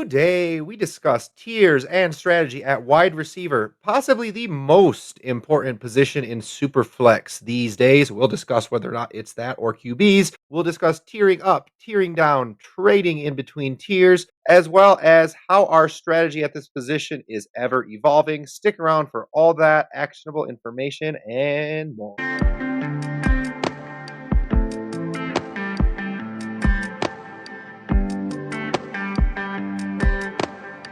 Today, we discuss tiers and strategy at wide receiver, possibly the most important position in Superflex these days. We'll discuss whether or not it's that or QBs. We'll discuss tiering up, tiering down, trading in between tiers, as well as how our strategy at this position is ever evolving. Stick around for all that actionable information and more.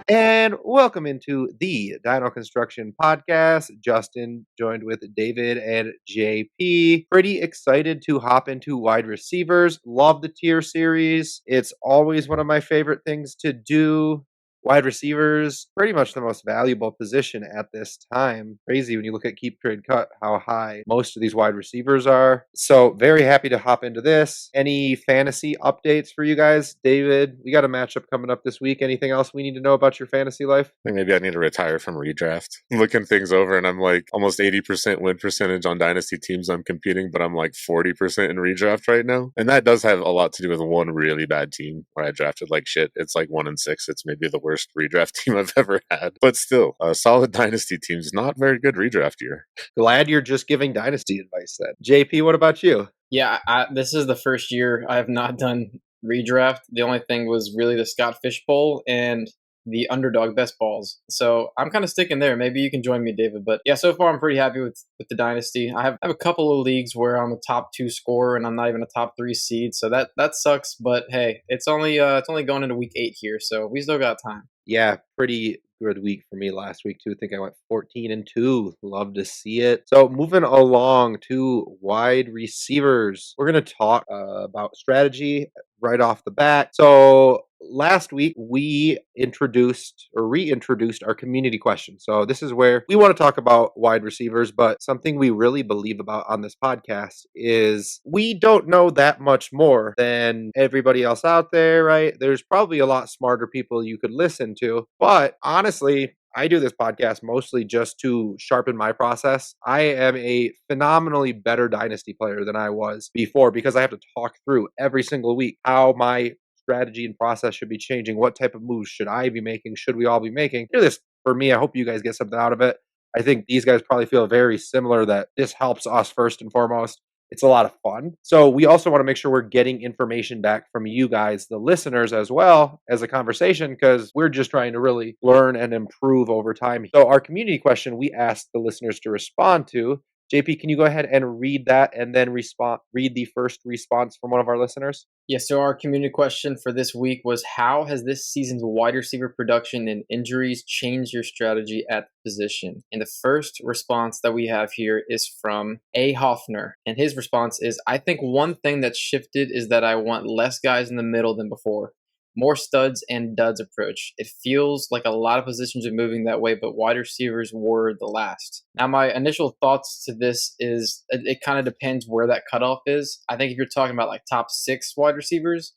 And welcome into the Dyno Construction Podcast. Justin joined with David and JP. Pretty excited to hop into wide receivers. Love the tier series. It's always one of my favorite things to do. Wide receivers, pretty much the most valuable position at this time. Crazy when you look at keep trade cut, how high most of these wide receivers are. So very happy to hop into this. Any fantasy updates for you guys? David, we got a matchup coming up this week. Anything else we need to know about your fantasy life? I think maybe I need to retire from redraft. I'm looking things over and I'm like almost 80% win percentage on Dynasty teams I'm competing, but I'm like 40% in redraft right now. And that does have a lot to do with one really bad team where I drafted like shit. It's like 1-6. It's maybe the worst redraft team I've ever had. But still, a solid Dynasty team's not very good redraft year. Glad you're just giving Dynasty advice then. JP, what about you? Yeah, this is the first year I have not done redraft. The only thing was really the Scott Fish Bowl and the underdog best balls. So I'm kind of sticking there. Maybe you can join me, David. But yeah, so far I'm pretty happy with the Dynasty. I have a couple of leagues where I'm a top 2 scorer and I'm not even a top 3 seed. So that sucks. But hey, it's only going into week 8 here, so we still got time. Yeah, pretty good week for me last week too. I think I went 14-2. Love to see it. So moving along to wide receivers, we're going to talk about strategy right off the bat. So last week we reintroduced our community question. So this is where we want to talk about wide receivers, but something we really believe about on this podcast is we don't know that much more than everybody else out there, right? There's probably a lot smarter people you could listen to, but honestly, I do this podcast mostly just to sharpen my process. I am a phenomenally better Dynasty player than I was before because I have to talk through every single week how my strategy and process should be changing. What type of moves should I be making? Should we all be making? Do this for me. I hope you guys get something out of it. I think these guys probably feel very similar that this helps us first and foremost. It's a lot of fun. So we also want to make sure we're getting information back from you guys, the listeners, as well as a conversation, because we're just trying to really learn and improve over time. So our community question, we asked the listeners to respond to. JP, can you go ahead and read that and then read the first response from one of our listeners? Yeah, so our community question for this week was, how has this season's wide receiver production and injuries changed your strategy at the position? And the first response that we have here is from A. Hoffner. And his response is, I think one thing that's shifted is that I want less guys in the middle than before. More studs and duds approach. It feels like a lot of positions are moving that way, but wide receivers were the last. Now, my initial thoughts to this is it kind of depends where that cutoff is. I think if you're talking about like top 6 wide receivers,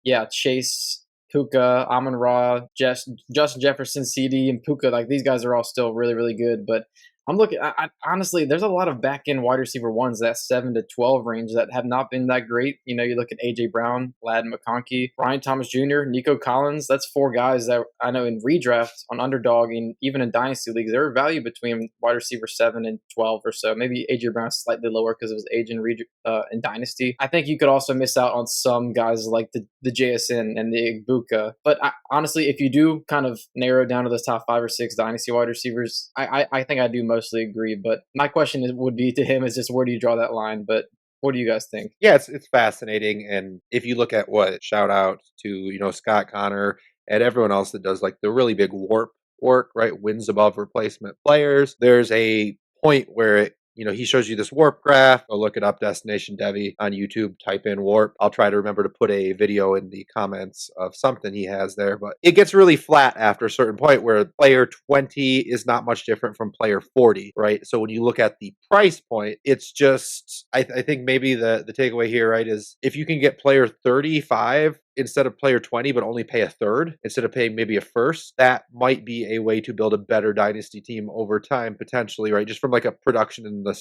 yeah, Chase, Puka, Amon-Ra, Justin Jefferson, CD, and Puka, like these guys are all still really, really good. But I'm looking, honestly, there's a lot of back-end wide receiver ones, that 7 to 12 range, that have not been that great. You know, you look at A.J. Brown, Ladd McConkey, Brian Thomas Jr., Nico Collins. That's 4 guys that I know in redraft, on Underdog, and even in Dynasty leagues, they're value between wide receiver 7 and 12 or so. Maybe A.J. Brown's slightly lower because of his age in Dynasty. I think you could also miss out on some guys like the JSN and the Igbuka. But honestly, if you do kind of narrow down to those top 5 or 6 Dynasty wide receivers, I think I do mostly agree. But my question would be to him is just, where do you draw that line? But what do you guys think? Yeah, it's fascinating. And if you look at shout out to, Scott Connor and everyone else that does like the really big warp work, right? Wins above replacement players. There's a point where he shows you this warp graph. Go look it up, Destination Devi on YouTube, type in warp. I'll try to remember to put a video in the comments of something he has there, but it gets really flat after a certain point where player 20 is not much different from player 40, right? So when you look at the price point, it's just, I think maybe the takeaway here, right, is if you can get player 35 instead of player 20, but only pay a third instead of paying maybe a first, that might be a way to build a better dynasty team over time, potentially, right? Just from like a production in the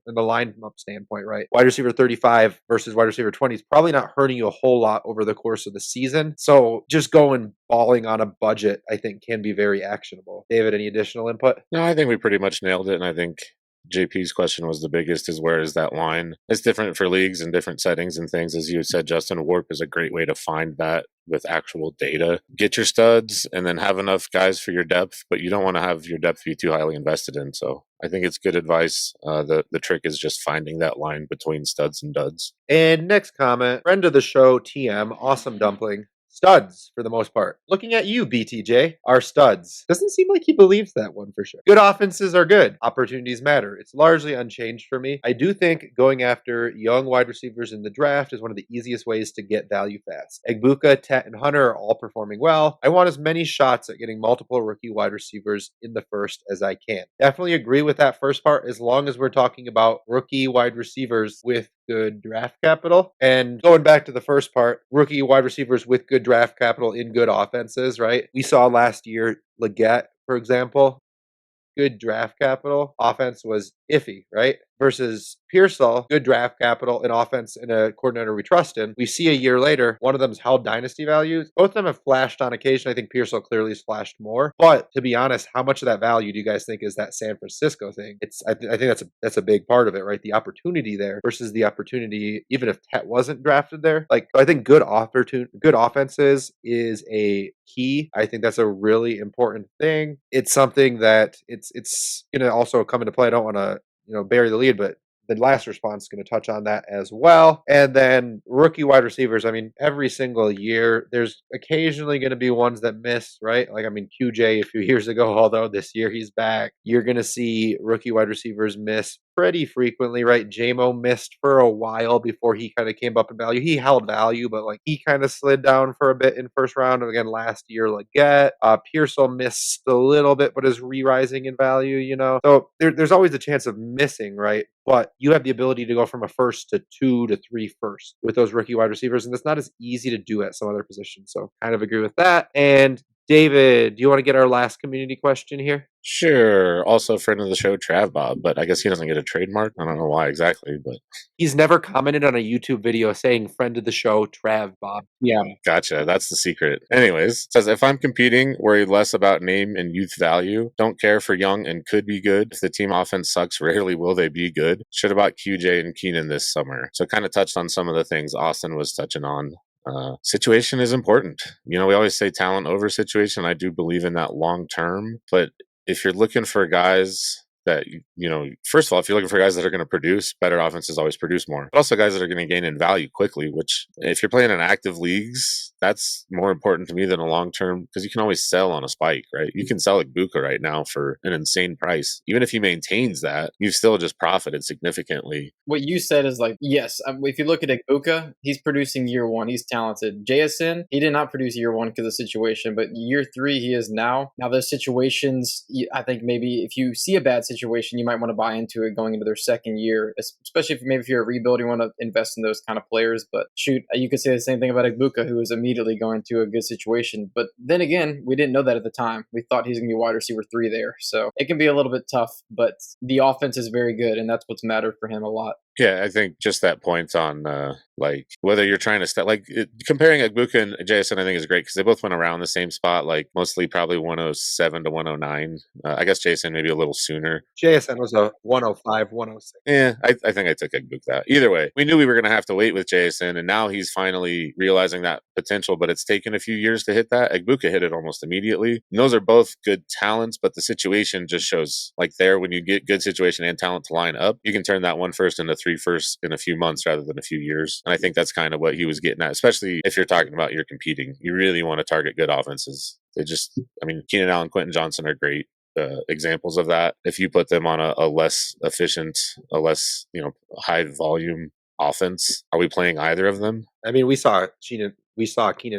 lineup standpoint, right? Wide receiver 35 versus wide receiver 20 is probably not hurting you a whole lot over the course of the season. So just going balling on a budget, I think, can be very actionable. David, any additional input? No, I think we pretty much nailed it. And I think JP's question was the biggest, is where is that line? It's different for leagues and different settings and things. As you said, Justin, Warp is a great way to find that with actual data. Get your studs and then have enough guys for your depth, but you don't want to have your depth be too highly invested in. So I think it's good advice. The trick is just finding that line between studs and duds. And next comment, friend of the show, TM, awesome dumpling. Studs, for the most part. Looking at you, BTJ, are studs. Doesn't seem like he believes that one for sure. Good offenses are good. Opportunities matter. It's largely unchanged for me. I do think going after young wide receivers in the draft is one of the easiest ways to get value fast. Egbuka, Tet, and Hunter are all performing well. I want as many shots at getting multiple rookie wide receivers in the first as I can. Definitely agree with that first part, as long as we're talking about rookie wide receivers with good draft capital. And going back to the first part, rookie wide receivers with good draft capital in good offenses, right? We saw last year, Leggett, for example, good draft capital. Offense was iffy, right? Versus Pearsall, good draft capital and offense and a coordinator we trust in. We see a year later, one of them's held dynasty values. Both of them have flashed on occasion. I think Pearsall clearly has flashed more. But to be honest, how much of that value do you guys think is that San Francisco thing? I think that's a big part of it, right? The opportunity there versus the opportunity, even if Tet wasn't drafted there. Like, I think good offenses is a key. I think that's a really important thing. It's something that it's going to also come into play. I don't want to bury the lead, but the last response is going to touch on that as well. And then rookie wide receivers, I mean, every single year, there's occasionally going to be ones that miss, right? Like, I mean, QJ a few years ago, although this year he's back, you're going to see rookie wide receivers miss pretty frequently, right? JMO missed for a while before he kind of came up in value. He held value, but like he kind of slid down for a bit in first round. And again, last year, Leggett, Pearsall missed a little bit, but is re-rising in value, So there's always a chance of missing, right? But you have the ability to go from a first to 2 to 3 first with those rookie wide receivers. And that's not as easy to do at some other positions. So kind of agree with that. And David, do you want to get our last community question here? Sure. Also, friend of the show, Trav Bob, but I guess he doesn't get a trademark. I don't know why exactly, but he's never commented on a YouTube video saying friend of the show, Trav Bob. Yeah. Gotcha. That's the secret. Anyways, says, if I'm competing, worry less about name and youth value. Don't care for young and could be good. If the team offense sucks, rarely will they be good. Shit about QJ and Keenan this summer. So kind of touched on some of the things Austin was touching on. Situation is important. We always say talent over situation. I do believe in that long term, but if you're looking for guys that, first of all, if you're looking for guys that are going to produce, better offenses always produce more, but also guys that are going to gain in value quickly, which if you're playing in active leagues, that's more important to me than a long-term, because you can always sell on a spike, right? You can sell Egbuka right now for an insane price. Even if he maintains that, you've still just profited significantly. What you said is like, yes, if you look at Egbuka, he's producing year one. He's talented. JSN, he did not produce year one because of the situation, but year 3, he is now. Now, those situations, I think maybe if you see a bad situation, you might want to buy into it going into their second year, especially if you're a rebuild, you want to invest in those kind of players. But shoot, you could say the same thing about Egbuka, who was immediately going to a good situation. But then again, we didn't know that at the time. We thought he's going to be wide receiver 3 there. So it can be a little bit tough, but the offense is very good, and that's what's mattered for him a lot. Yeah, I think just that point on whether you're trying to comparing Egbuka and JSN, I think is great because they both went around the same spot, like mostly probably 107 to 109. I guess JSN maybe a little sooner. JSN was a 105, 106. Yeah, I think I took Egbuka that. Either way, we knew we were going to have to wait with JSN, and now he's finally realizing that potential, but it's taken a few years to hit that. Egbuka hit it almost immediately. And those are both good talents, but the situation just shows when you get good situation and talent to line up, you can turn that 1 first into 3 first in a few months rather than a few years. And I think that's kind of what he was getting at, especially if you're talking about you're competing. You really want to target good offenses. Keenan Allen, Quentin Johnson are great examples of that. If you put them on a less efficient, a less high volume offense, are we playing either of them? I mean, we saw Keenan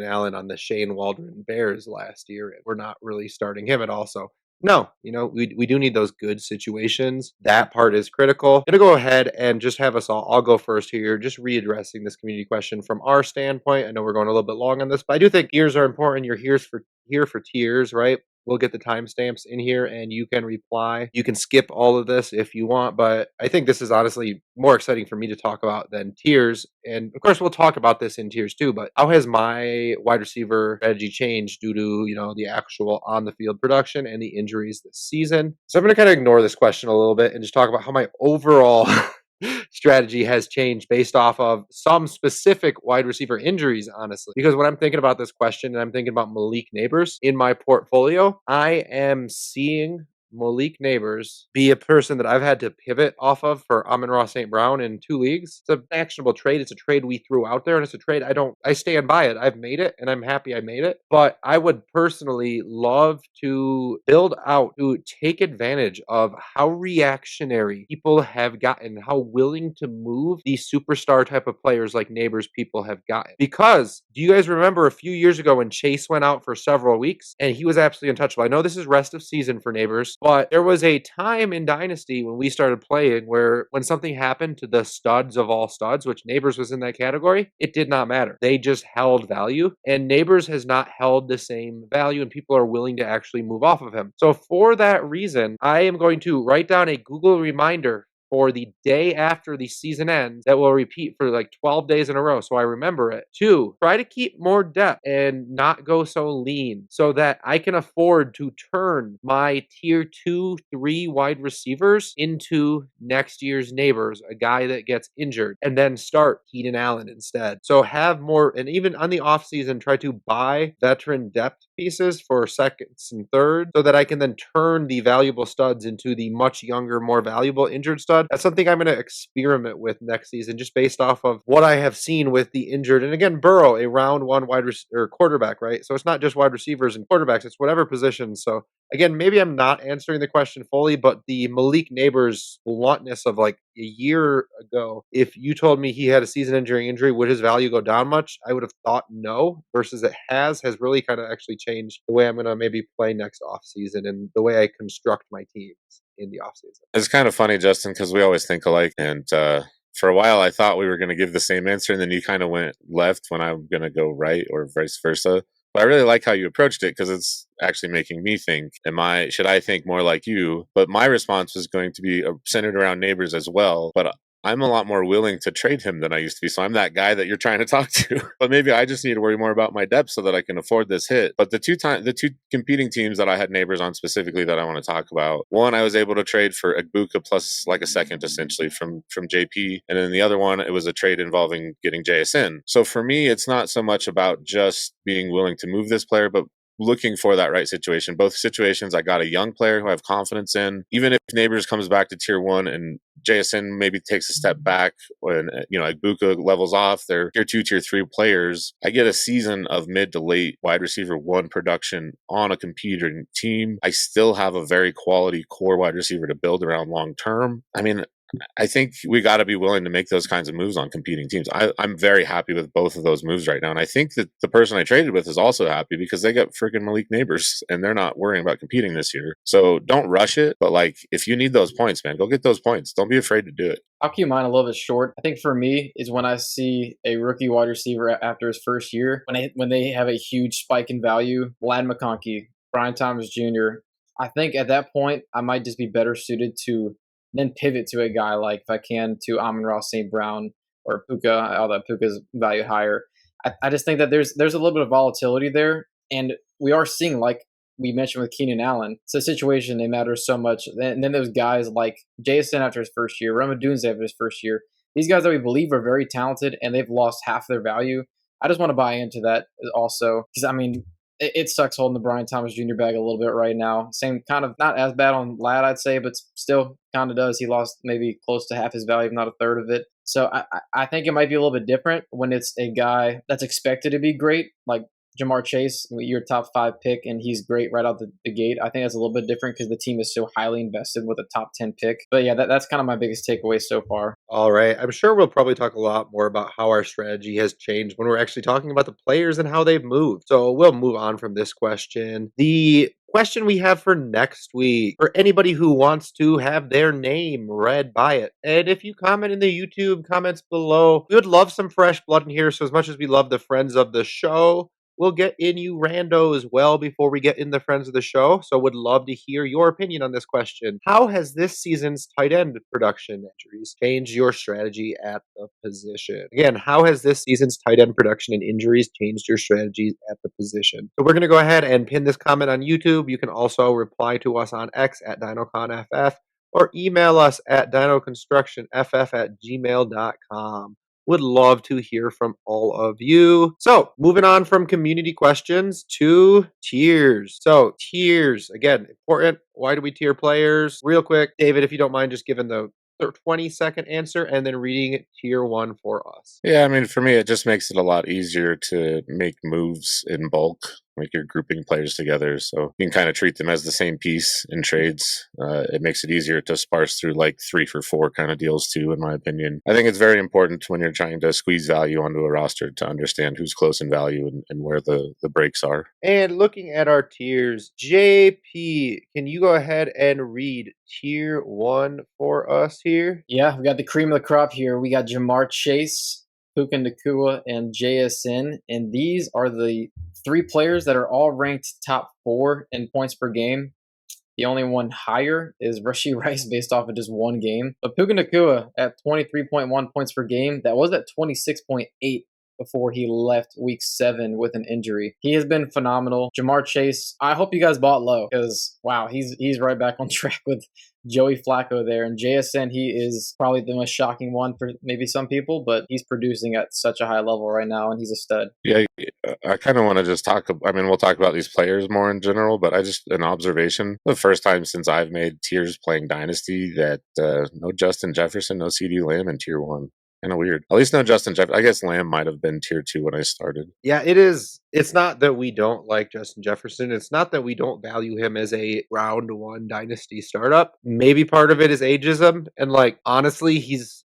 Allen on the Shane Waldron Bears last year, and we're not really starting him at all. So No, we do need those good situations. That part is critical. I'm gonna go ahead and just have us all. I'll go first here, just readdressing this community question from our standpoint. I know we're going a little bit long on this, but I do think tiers are important. You're here for tiers, right? We'll get the timestamps in here and you can reply. You can skip all of this if you want, but I think this is honestly more exciting for me to talk about than tiers. And of course, we'll talk about this in tiers too, but how has my wide receiver strategy changed due to, the actual on the field production and the injuries this season? So I'm going to kind of ignore this question a little bit and just talk about how my overall strategy has changed based off of some specific wide receiver injuries, honestly. Because when I'm thinking about this question and I'm thinking about Malik Neighbors in my portfolio, I am seeing Malik Neighbors be a person that I've had to pivot off of for Amon-Ra St. Brown in 2 leagues. It's an actionable trade. It's a trade we threw out there, and it's a trade I stand by it. I've made it, and I'm happy I made it. But I would personally love to build out to take advantage of how reactionary people have gotten, how willing to move these superstar type of players like Neighbors people have gotten. Because do you guys remember a few years ago when Chase went out for several weeks and he was absolutely untouchable? I know this is rest of season for Neighbors, but there was a time in Dynasty when we started playing where when something happened to the studs of all studs, which Neighbors was in that category, it did not matter. They just held value, and Neighbors has not held the same value, and people are willing to actually move off of him. So for that reason, I am going to write down a Google reminder for the day after the season ends that will repeat for like 12 days in a row. So I remember it. 2, try to keep more depth and not go so lean so that I can afford to turn my tier 2, 3 wide receivers into next year's Neighbors, a guy that gets injured, and then start Keenan Allen instead. So have more, and even on the offseason, try to buy veteran depth pieces for seconds and thirds so that I can then turn the valuable studs into the much younger, more valuable injured studs. That's something I'm going to experiment with next season, just based off of what I have seen with the injured. And again, Burrow, a round 1 or quarterback, right? So it's not just wide receivers and quarterbacks; it's whatever position. So again, maybe I'm not answering the question fully, but the Malik Neighbors bluntness of like a year ago, if you told me he had a season-ending injury, would his value go down much? I would have thought no. Versus it has really kind of actually changed the way I'm going to maybe play next offseason and the way I construct my teams in the offseason. It's kind of funny, Justin, because we always think alike. And for a while, I thought we were going to give the same answer, and then you kind of went left when I'm going to go right, or vice versa. But I really like how you approached it, because it's actually making me think, should I think more like you? But my response was going to be centered around Neighbors as well. But I'm a lot more willing to trade him than I used to be. So I'm that guy that you're trying to talk to. But maybe I just need to worry more about my depth so that I can afford this hit. But the two competing teams that I had Neighbors on specifically that I want to talk about, one, I was able to trade for Agbuka plus like a second essentially from JP. And then the other one, it was a trade involving getting JSN. So for me, it's not so much about just being willing to move this player, but looking for that right situation. Both situations, I got a young player who I have confidence in. Even if Neighbors comes back to tier 1 and JSN maybe takes a step back when, Agbuka levels off, they're tier 2, tier 3 players, I get a season of mid to late wide receiver 1 production on a competing team. I still have a very quality core wide receiver to build around long term. I think we got to be willing to make those kinds of moves on competing teams. I'm very happy with both of those moves right now. And I think that the person I traded with is also happy because they got freaking Malik Neighbors and they're not worrying about competing this year. So don't rush it. But if you need those points, man, go get those points. Don't be afraid to do it. I'll keep mine a little bit short. I think for me is when I see a rookie wide receiver after his first year, when they have a huge spike in value, Lad McConkey, Brian Thomas Jr., I think at that point, I might just be better suited to then pivot to a guy like, if I can, to Amon-Ra St. Brown or Puka, although Puka's valued higher. I just think that there's a little bit of volatility there, and we are seeing, like we mentioned with Keenan Allen, it's a situation that matters so much. And then there's guys like Jason after his first year, Roma Dunze after his first year. These guys that we believe are very talented, and they've lost half their value. I just want to buy into that also, because it sucks holding the Brian Thomas Jr. bag a little bit right now. Same kind of, not as bad on Lad, I'd say, but still kind of does. He lost maybe close to half his value, if not a third of it. So I think it might be a little bit different when it's a guy that's expected to be great, like Jamar Chase, your top 5 pick, and he's great right out the gate. I think that's a little bit different because the team is so highly invested with a top 10 pick. But yeah, that's kind of my biggest takeaway so far. All right. I'm sure we'll probably talk a lot more about how our strategy has changed when we're actually talking about the players and how they've moved. So we'll move on from this question. The question we have for next week, for anybody who wants to have their name read by it. And if you comment in the YouTube comments below, we would love some fresh blood in here. So as much as we love the friends of the show, we'll get in you randos well before we get in the friends of the show. So would love to hear your opinion on this question. How has this season's tight end production injuries changed your strategy at the position? Again, how has this season's tight end production and injuries changed your strategies at the position? So we're going to go ahead and pin this comment on YouTube. You can also reply to us on X at DynoConFF or email us at dynoconstructionff@gmail.com. Would love to hear from all of you. So, moving on from community questions to tiers. So, tiers, again, important. Why do we tier players? Real quick, David, if you don't mind just giving the 20-second answer and then reading tier 1 for us. Yeah, I mean, for me, it just makes it a lot easier to make moves in bulk. Like you're grouping players together, so you can kind of treat them as the same piece in trades. It makes it easier to sparse through like 3 for 4 kind of deals too, in my opinion. I think it's very important when you're trying to squeeze value onto a roster to understand who's close in value and where the breaks are. And looking at our tiers, JP, can you go ahead and read tier 1 for us here? Yeah, we got the cream of the crop here. We got Jamar Chase, Puka Nacua, and JSN. And these are the 3 players that are all ranked top 4 in points per game. The only one higher is Rashee Rice based off of just one game. But Puka Nacua at 23.1 points per game, that was at 26.8 before he left week 7 with an injury. He has been phenomenal. Jamar Chase, I hope you guys bought low because, wow, he's right back on track with Joey Flacco there. And JSN, he is probably the most shocking one for maybe some people, but he's producing at such a high level right now, and he's a stud. Yeah, I kind of want to just talk. I mean, we'll talk about these players more in general, but an observation. The first time since I've made tiers playing Dynasty that no Justin Jefferson, no CD Lamb in tier 1. Kind of weird. At least no Justin Jefferson. I guess Lamb might have been tier 2 when I started. Yeah, it is. It's not that we don't like Justin Jefferson. It's not that we don't value him as a round 1 dynasty startup. Maybe part of it is ageism. And like, honestly, this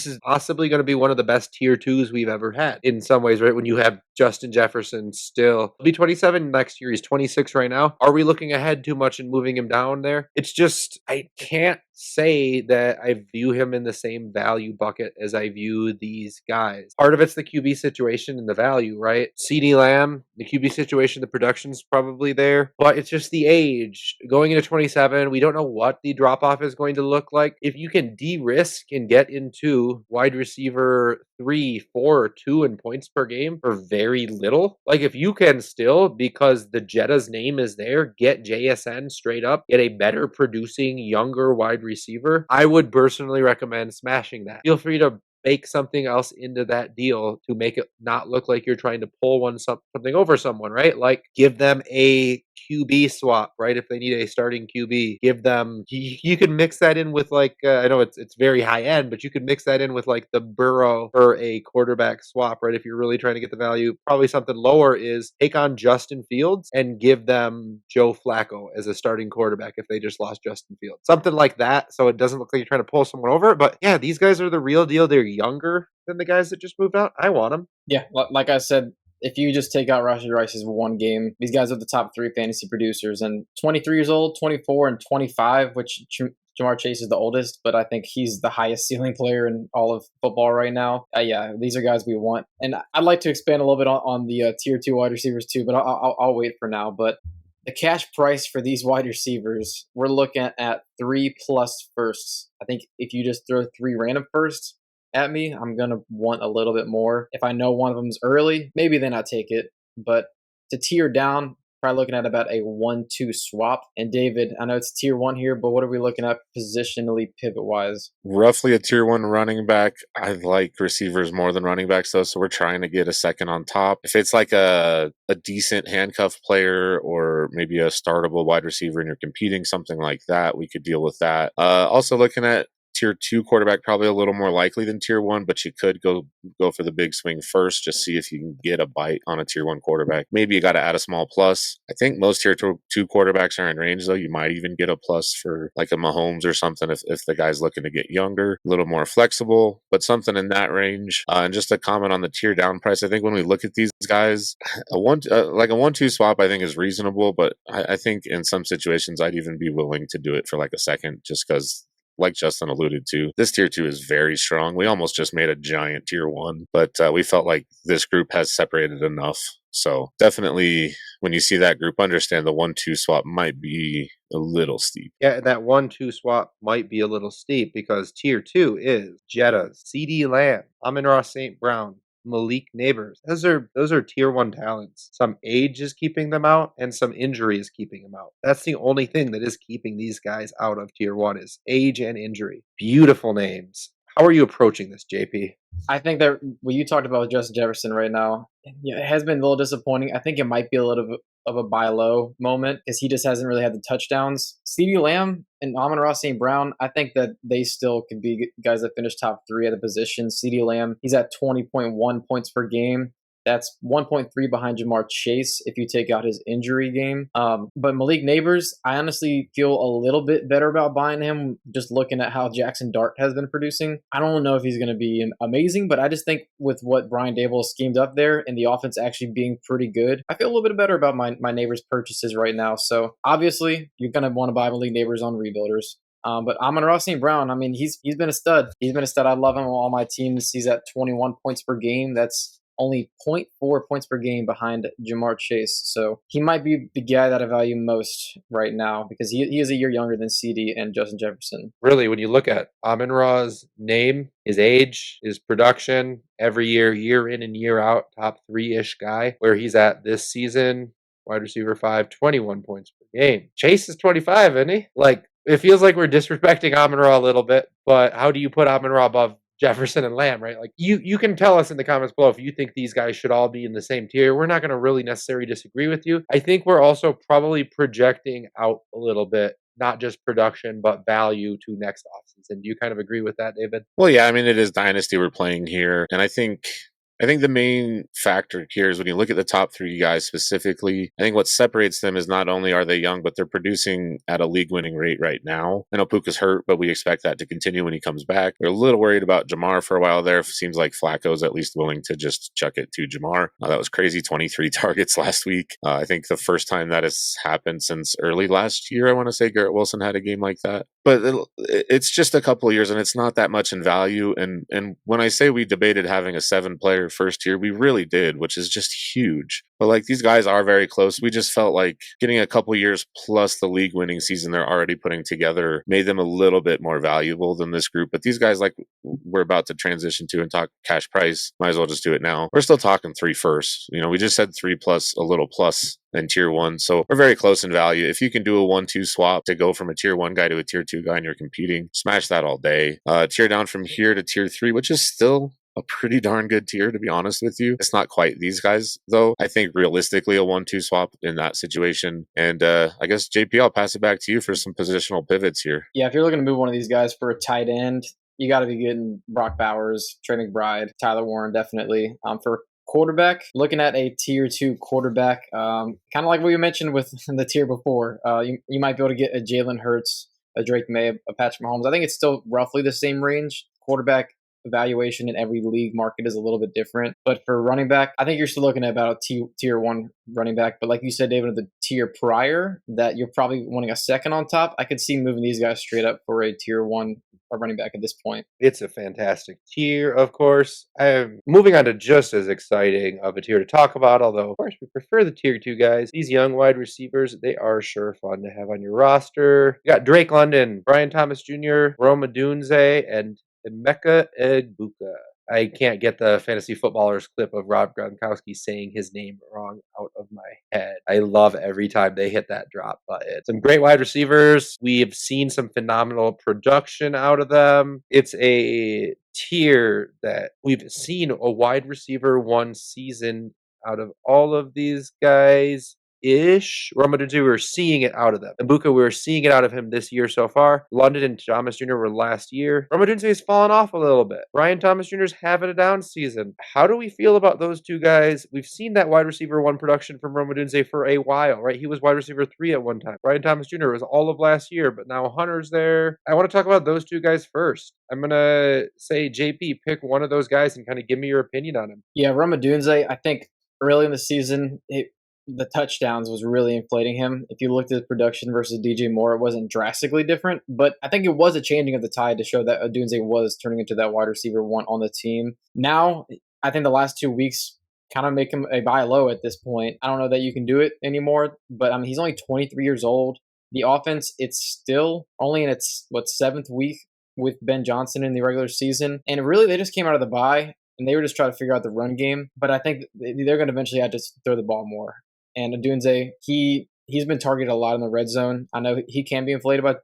is possibly going to be one of the best tier 2s we've ever had in some ways, right? When you have Justin Jefferson still he'll be 27 next year. He's 26 right now. Are we looking ahead too much and moving him down there? It's just, I can't say that I view him in the same value bucket as I view these guys. Part of it's the QB situation and the value, right? CD Lamb, the QB situation, the production's probably there, but it's just the age. Going into 27, we don't know what the drop-off is going to look like. If you can de-risk and get into wide receiver 3, 4, 2 in points per game for very little, like if you can still, because the Jetta's name is there, get JSN straight up, get a better producing, younger wide receiver, I would personally recommend smashing that. Feel free to bake something else into that deal to make it not look like you're trying to pull something over someone, right? Like give them a QB swap, right? If they need a starting QB, give them. You can mix that in with like I know it's very high end, but you could mix that in with like the Burrow or a quarterback swap, right? If you're really trying to get the value, probably something lower is take on Justin Fields and give them Joe Flacco as a starting quarterback if they just lost Justin Fields, something like that. So it doesn't look like you're trying to pull someone over. But yeah, these guys are the real deal. They're younger than the guys that just moved out. I want them. Yeah, like I said, if you just take out Rashee Rice's one game, these guys are the top 3 fantasy producers. And 23 years old, 24, and 25, which Jamar Chase is the oldest, but I think he's the highest ceiling player in all of football right now. Yeah, these are guys we want. And I'd like to expand a little bit on the tier 2 wide receivers too, but I'll wait for now. But the cash price for these wide receivers, we're looking at 3+ firsts. I think if you just throw 3 random firsts at me, I'm going to want a little bit more. If I know one of them's early, maybe then I take it. But to tier down, probably looking at about a 1-2 swap. And David, I know it's tier 1 here, but what are we looking at positionally pivot-wise? Roughly a tier 1 running back. I like receivers more than running backs, though, so we're trying to get a second on top. If it's like a decent handcuff player or maybe a startable wide receiver and you're competing, something like that, we could deal with that. Also looking at tier 2 quarterback probably a little more likely than tier 1, but you could go for the big swing first, just see if you can get a bite on a tier 1 quarterback. Maybe you got to add a small plus. I think most tier 2 quarterbacks are in range, though. You might even get a plus for like a Mahomes or something if the guy's looking to get younger, a little more flexible, but something in that range. And just a comment on the tier down price, I think when we look at these guys, a 1-2 swap I think is reasonable, but I think in some situations I'd even be willing to do it for like a second, just because, like Justin alluded to, this tier 2 is very strong. We almost just made a giant tier 1, but we felt like this group has separated enough. So definitely when you see that group, understand the 1-2 swap might be a little steep. Yeah, that 1-2 swap might be a little steep because tier 2 is Jettas, CD Lamb, Amon-Ra St. Brown, Malik Neighbors. Those are tier 1 talents. Some age is keeping them out and some injury is keeping them out. That's the only thing that is keeping these guys out of tier 1 is age and injury. Beautiful names. How are you approaching this, JP? I think that what you talked about with Justin Jefferson right now, it has been a little disappointing. I think it might be a little bit of a buy low moment because he just hasn't really had the touchdowns. CeeDee Lamb and Amon-Ra St. Brown, I think that they still could be guys that finish top 3 at the position. CeeDee Lamb, he's at 20.1 points per game. That's 1.3 behind Jamar Chase if you take out his injury game. But Malik Neighbors, I honestly feel a little bit better about buying him just looking at how Jackson Dart has been producing. I don't know if he's going to be amazing, but I just think with what Brian Dable schemed up there and the offense actually being pretty good, I feel a little bit better about my Neighbors purchases right now. So obviously, you're going to want to buy Malik Neighbors on rebuilders. But Amon-Ra St. Brown, I mean, he's been a stud. He's been a stud. I love him on all my teams. He's at 21 points per game. That's only 0.4 points per game behind Jamar Chase. So he might be the guy that I value most right now because he is a year younger than CD and Justin Jefferson. Really, when you look at Amon-Ra's name, his age, his production, every year in and year out, top 3-ish guy, where he's at this season, wide receiver 5, 21 points per game. Chase is 25, isn't he? Like, it feels like we're disrespecting Amon-Ra a little bit, but how do you put Amon-Ra above Jefferson and Lamb, right? Like you can tell us in the comments below if you think these guys should all be in the same tier. We're not going to really necessarily disagree with you. I think we're also probably projecting out a little bit, not just production, but value to next offseason. Do you kind of agree with that, David? Well, yeah, I mean, it is Dynasty we're playing here. And I think the main factor here is when you look at the top 3 guys specifically, I think what separates them is not only are they young, but they're producing at a league-winning rate right now. I know Puka's hurt, but we expect that to continue when he comes back. We're a little worried about Jamar for a while there. It seems like Flacco's at least willing to just chuck it to Jamar. That was crazy, 23 targets last week. I think the first time that has happened since early last year, I want to say Garrett Wilson had a game like that. But it's just a couple of years, and it's not that much in value. And when I say we debated having a 7-player first tier, we really did, which is just huge. But like these guys are very close. We just felt like getting a couple years plus the league winning season they're already putting together made them a little bit more valuable than this group. But these guys, like we're about to transition to and talk cash price, might as well just do it now. We're still talking 3 firsts. You know, we just said 3 plus a little plus in tier 1. So we're very close in value. If you can do a 1-2 swap to go from a tier 1 guy to a tier 2 guy and you're competing, smash that all day. Tier down from here to tier 3, which is still a pretty darn good tier, to be honest with you. It's not quite these guys, though. I think realistically, a 1-2 swap in that situation. And I guess, JP, I'll pass it back to you for some positional pivots here. Yeah, if you're looking to move one of these guys for a tight end, you got to be getting Brock Bowers, Trey McBride, Tyler Warren, definitely. For quarterback, looking at a tier 2 quarterback, kind of like what you mentioned with the tier before, you might be able to get a Jalen Hurts, a Drake May, a Patrick Mahomes. I think it's still roughly the same range. Quarterback evaluation in every league market is a little bit different. But for running back, I think you're still looking at about a tier 1 running back. But like you said, David, the tier prior, that you're probably wanting a second on top, I could see moving these guys straight up for a tier 1 running back at this point. It's a fantastic tier, of course. I'm moving on to just as exciting of a tier to talk about, although, of course, we prefer the tier 2 guys. These young wide receivers, they are sure fun to have on your roster. You got Drake London, Brian Thomas Jr., Roma Dunze, and Emeka Egbuka. I can't get the fantasy footballers clip of Rob Gronkowski saying his name wrong out of my head. I love every time they hit that drop button. Some great wide receivers. We have seen some phenomenal production out of them. It's a tier that we've seen a wide receiver 1 season out of all of these guys ish. Romadunze, we were seeing it out of them. Ibuka, we were seeing it out of him this year so far. London and Thomas Jr. were last year. Romadunze has fallen off a little bit. Brian Thomas Jr. is having a down season. How do we feel about those two guys? We've seen that wide receiver 1 production from Romadunze for a while, right? He was wide receiver 3 at one time. Brian Thomas Jr. was all of last year, but now Hunter's there. I want to talk about those two guys first. I'm going to say, JP, pick one of those guys and kind of give me your opinion on him. Yeah, Romadunze, I think early in the season, the touchdowns was really inflating him. If you looked at his production versus DJ Moore, it wasn't drastically different, but I think it was a changing of the tide to show that Odunze was turning into that wide receiver 1 on the team. Now, I think the last 2 weeks kind of make him a buy low at this point. I don't know that you can do it anymore, but I mean, he's only 23 years old. The offense, it's still only in its, 7th week with Ben Johnson in the regular season. And really, they just came out of the bye, and they were just trying to figure out the run game. But I think they're going to eventually have to throw the ball more. And Odunze, he's been targeted a lot in the red zone. I know he can be inflated by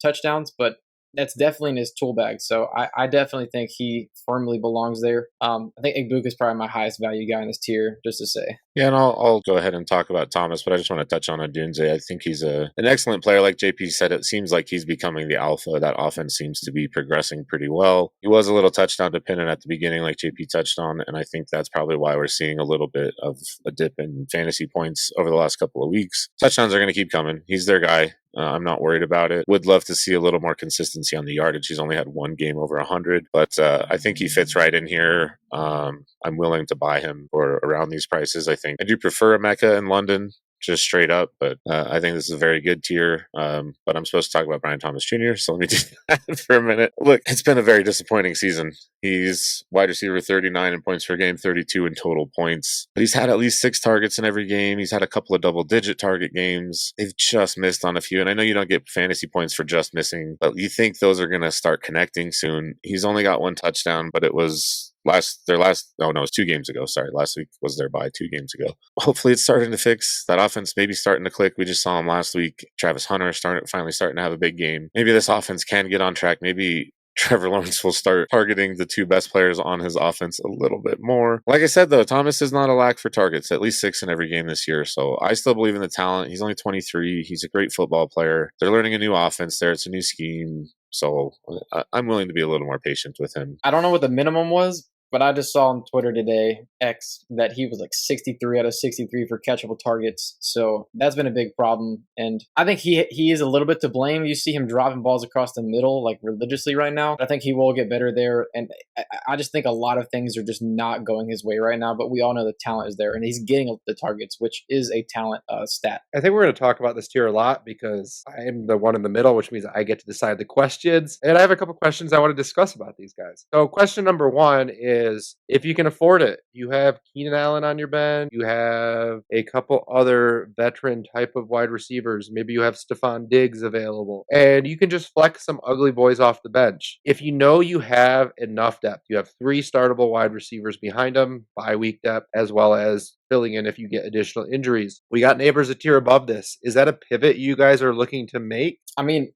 touchdowns, but that's definitely in his tool bag. So I definitely think he firmly belongs there. I think Ibuka is probably my highest value guy in this tier, just to say. Yeah, and I'll go ahead and talk about Thomas, but I just want to touch on Odunze. I think he's an excellent player. Like JP said, it seems like he's becoming the alpha. That offense seems to be progressing pretty well. He was a little touchdown dependent at the beginning, like JP touched on, and I think that's probably why we're seeing a little bit of a dip in fantasy points over the last couple of weeks. Touchdowns are going to keep coming. He's their guy. I'm not worried about it. Would love to see a little more consistency on the yardage. He's only had one game over 100, but I think he fits right in here. I'm willing to buy him for around these prices. I do prefer a Mecca in London, just straight up, but I think this is a very good tier. But I'm supposed to talk about Brian Thomas Jr., so let me do that for a minute. Look, it's been a very disappointing season. He's wide receiver 39 in points per game, 32 in total points. But he's had at least 6 targets in every game. He's had a couple of double-digit target games. They've just missed on a few, and I know you don't get fantasy points for just missing, but you think those are going to start connecting soon. He's only got 1 touchdown, but it was it was 2 games ago. Sorry, last week was their bye 2 games ago. Hopefully it's starting to fix. That offense maybe starting to click. We just saw him last week. Travis Hunter finally starting to have a big game. Maybe this offense can get on track. Maybe Trevor Lawrence will start targeting the 2 best players on his offense a little bit more. Like I said, though, Thomas is not a lack for targets, at least 6 in every game this year. So I still believe in the talent. He's only 23. He's a great football player. They're learning a new offense there. It's a new scheme. So I'm willing to be a little more patient with him. I don't know what the minimum was, but I just saw on Twitter today, X, that he was like 63 out of 63 for catchable targets. So that's been a big problem. And I think he is a little bit to blame. You see him dropping balls across the middle like religiously right now. I think he will get better there. And I just think a lot of things are just not going his way right now. But we all know the talent is there. And he's getting the targets, which is a talent stat. I think we're going to talk about this tier a lot because I am the one in the middle, which means I get to decide the questions. And I have a couple questions I want to discuss about these guys. So question number 1 is, if you can afford it, you have Keenan Allen on your bench, you have a couple other veteran type of wide receivers, maybe you have Stephon Diggs available, and you can just flex some ugly boys off the bench. If you know you have enough depth, you have 3 startable wide receivers behind them, bye week depth, as well as filling in if you get additional injuries. We got Neighbors a tier above this. Is that a pivot you guys are looking to make? I mean,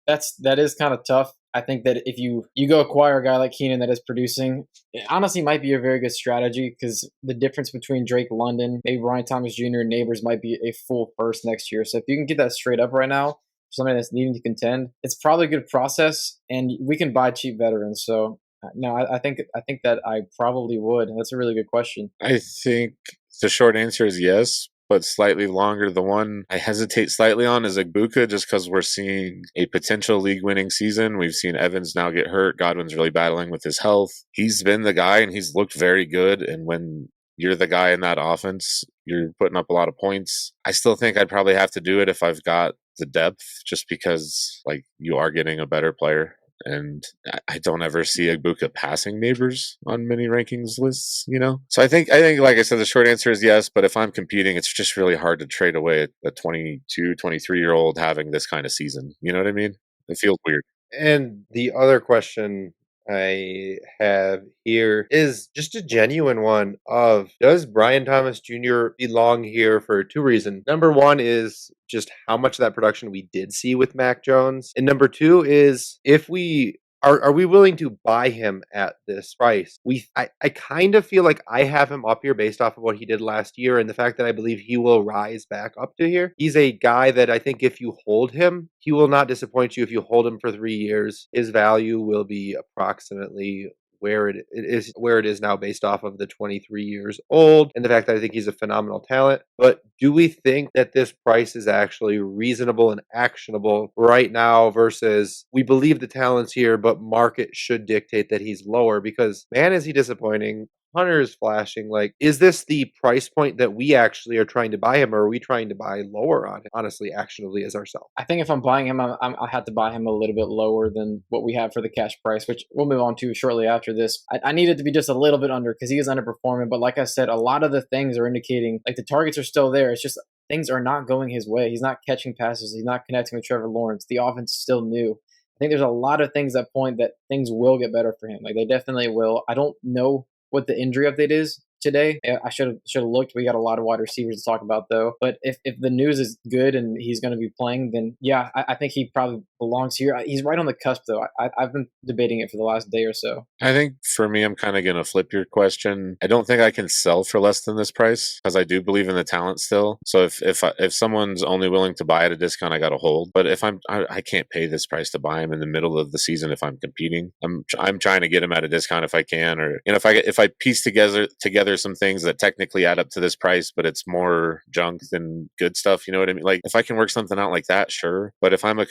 that is kind of tough. I think that if you go acquire a guy like Keenan that is producing, it honestly might be a very good strategy because the difference between Drake London, maybe Brian Thomas Jr. and Neighbors might be a full first next year. So if you can get that straight up right now, for somebody that's needing to contend, it's probably a good process, and we can buy cheap veterans. So no, I think that I probably would. That's a really good question. I think the short answer is yes, but slightly longer. The one I hesitate slightly on is Ibuka, just because we're seeing a potential league-winning season. We've seen Evans now get hurt. Godwin's really battling with his health. He's been the guy, and he's looked very good. And when you're the guy in that offense, you're putting up a lot of points. I still think I'd probably have to do it if I've got the depth, just because you are getting a better player. And I don't ever see Ibuka passing Neighbors on many rankings lists, So I think, like I said, the short answer is yes. But if I'm competing, it's just really hard to trade away a 22, 23-year-old having this kind of season. You know what I mean? It feels weird. And the other question I have here is just a genuine one of, does Brian Thomas Jr. belong here for 2 reasons? Number 1 is just how much of that production we did see with Mac Jones. And number 2 is, if we are we willing to buy him at this price? I kind of feel like I have him up here based off of what he did last year and the fact that I believe he will rise back up to here. He's a guy that I think if you hold him, he will not disappoint you. If you hold him for 3 years, his value will be approximately where it is now based off of the 23 years old and the fact that I think he's a phenomenal talent. But do we think that this price is actually reasonable and actionable right now versus we believe the talent's here, but market should dictate that he's lower? Because man, is he disappointing. Hunter is flashing. Like, is this the price point that we actually are trying to buy him, or are we trying to buy lower on it, honestly, actionably as ourselves? I think if I'm buying him, I have to buy him a little bit lower than what we have for the cash price, which we'll move on to shortly after this. I need it to be just a little bit under because he is underperforming. But like I said, a lot of the things are indicating like the targets are still there. It's just things are not going his way. He's not catching passes. He's not connecting with Trevor Lawrence. The offense is still new. I think there's a lot of things that point that things will get better for him. Like they definitely will. I don't know what the injury update is today. I should have looked. We got a lot of wide receivers to talk about though. But if the news is good and he's going to be playing, then yeah, I think he probably belongs here. He's right on the cusp though. I've been debating it for the last day or so. I think for me, I'm kind of going to flip your question. I don't think I can sell for less than this price because I do believe in the talent still. So if someone's only willing to buy at a discount, I got to hold. But if I can't pay this price to buy him in the middle of the season if I'm competing. I'm trying to get him at a discount if I can, or if I piece together some things that technically add up to this price, but it's more junk than good stuff. You know what I mean? Like if I can work something out like that, sure. But if I'm a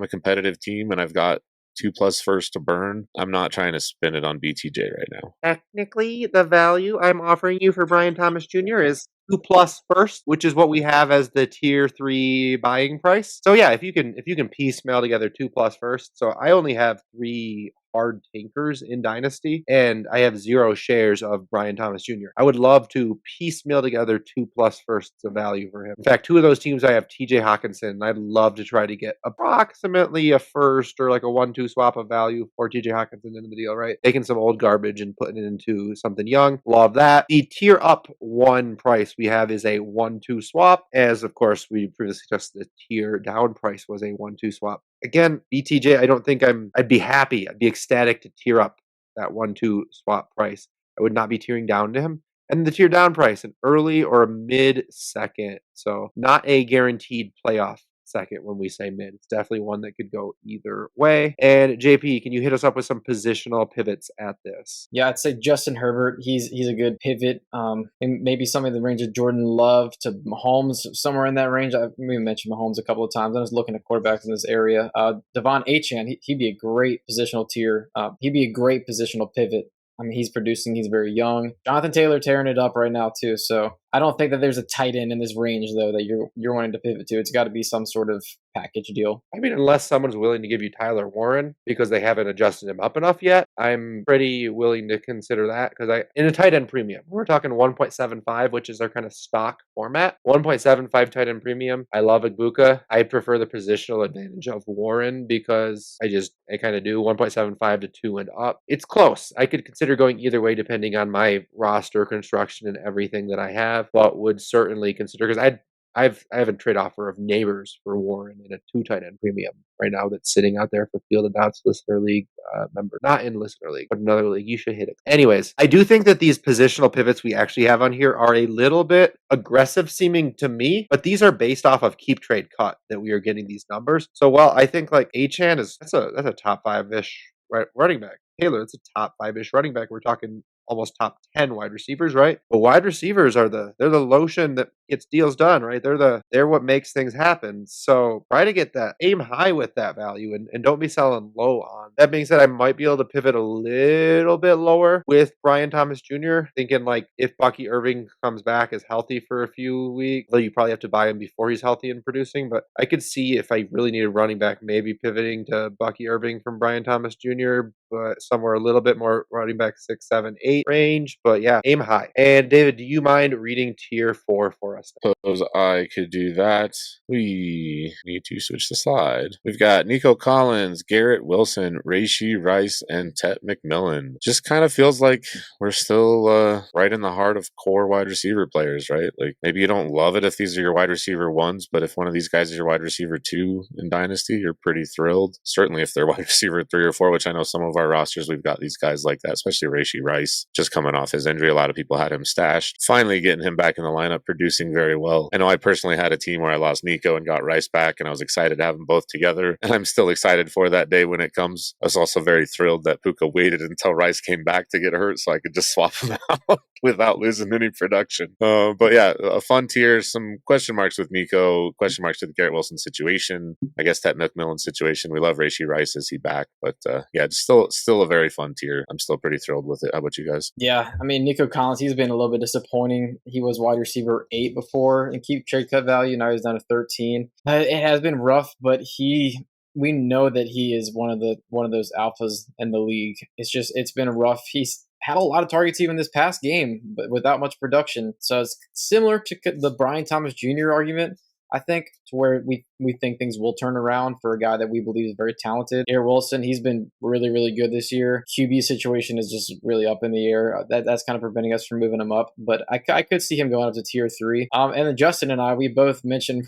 competitive team and I've got 2+ first to burn, I'm not trying to spin it on BTJ right now. Technically, the value I'm offering you for Brian Thomas Jr. is 2+ first, which is what we have as the tier 3 buying price. So yeah, if you can piecemeal together 2+ first. So I only have 3 hard tankers in Dynasty, and I have 0 shares of Brian Thomas Jr. I would love to piecemeal together 2+ firsts of value for him. In fact, 2 of those teams I have TJ Hawkinson, and I'd love to try to get approximately a first or like a 1-2 swap of value for TJ Hawkinson into the deal, right? Taking some old garbage and putting it into something young. Love that. The tier up 1 price we have is a 1-2 swap, as of course we previously discussed the tier down price was a 1-2 swap. Again, BTJ, I don't think I'd be happy. I'd be ecstatic to tier up that 1-2 swap price. I would not be tearing down to him. And the tier down price, an early or a mid second. So not a guaranteed playoff second when we say mid. It's definitely one that could go either way. And JP, can you hit us up with some positional pivots at this? Yeah, I'd say Justin Herbert. He's a good pivot. And maybe something in the range of Jordan Love to Mahomes, somewhere in that range. I've mentioned Mahomes a couple of times. I was looking at quarterbacks in this area. Devon Achane, he'd be a great positional tier. He'd be a great positional pivot. I mean, he's producing. He's very young. Jonathan Taylor tearing it up right now too. So I don't think that there's a tight end in this range though that you're wanting to pivot to. It's got to be some sort of package deal. I mean, unless someone's willing to give you Tyler Warren because they haven't adjusted him up enough yet, I'm pretty willing to consider that because in a tight end premium, we're talking 1.75, which is our kind of stock format. 1.75 tight end premium. I love Ibuka. I prefer the positional advantage of Warren because I kind of do 1.75 to 2 and up. It's close. I could consider going either way depending on my roster construction and everything that I have, but would certainly consider because I have a trade offer of Neighbors for Warren in a 2 tight end premium right now that's sitting out there for Field and Doubts Listener League member. Not in Listener League, but another league. You should hit it. Anyways, I do think that these positional pivots we actually have on here are a little bit aggressive seeming to me, but these are based off of keep trade cut that we are getting these numbers. So while I think like Achane that's a top 5-ish running back. Taylor, it's a top 5-ish running back. We're talking almost top 10 wide receivers, right? But wide receivers they're the lotion that gets deals done, right? They're what makes things happen. So try to get that, aim high with that value and don't be selling low on. That being said, I might be able to pivot a little bit lower with Brian Thomas Jr. Thinking like if Bucky Irving comes back as healthy for a few weeks, though you probably have to buy him before he's healthy and producing, but I could see if I really need a running back, maybe pivoting to Bucky Irving from Brian Thomas Jr. but somewhere a little bit more running back 6, 7, 8 range. But yeah, aim high. And David, do you mind reading tier 4 for us? Suppose I could do that. We need to switch the slide. We've got Nico Collins, Garrett Wilson, Rashee Rice, and Tet McMillan. Just kind of feels like we're still right in the heart of core wide receiver players, right? Like maybe you don't love it if these are your wide receiver ones, but if one of these guys is your wide receiver 2 in Dynasty, you're pretty thrilled. Certainly if they're wide receiver 3 or 4, which I know some of our rosters, we've got these guys like that, especially Rashee Rice, just coming off his injury. A lot of people had him stashed. Finally getting him back in the lineup, producing very well. I know I personally had a team where I lost Nico and got Rice back, and I was excited to have them both together, and I'm still excited for that day when it comes. I was also very thrilled that Puka waited until Rice came back to get hurt so I could just swap him out without losing any production. But yeah, a fun tier, some question marks with Nico, question marks with the Garrett Wilson situation, I guess that McMillan situation. We love Rashee Rice. Is he back? But yeah, just still a very fun tier. I'm still pretty thrilled with it. How about you guys? Yeah, I mean, Nico Collins, he's been a little bit disappointing. He was wide receiver 8 before and keep trade cut value. Now he's down to 13. It has been rough, but we know that he is one of those alphas in the league. It's been rough. He's had a lot of targets even this past game, but without much production. So it's similar to the Brian Thomas Jr. argument, I think, to where we think things will turn around for a guy that we believe is very talented. Garrett Wilson, he's been really, really good this year. QB situation is just really up in the air. That's kind of preventing us from moving him up, but I could see him going up to tier 3. And then Justin and I, we both mentioned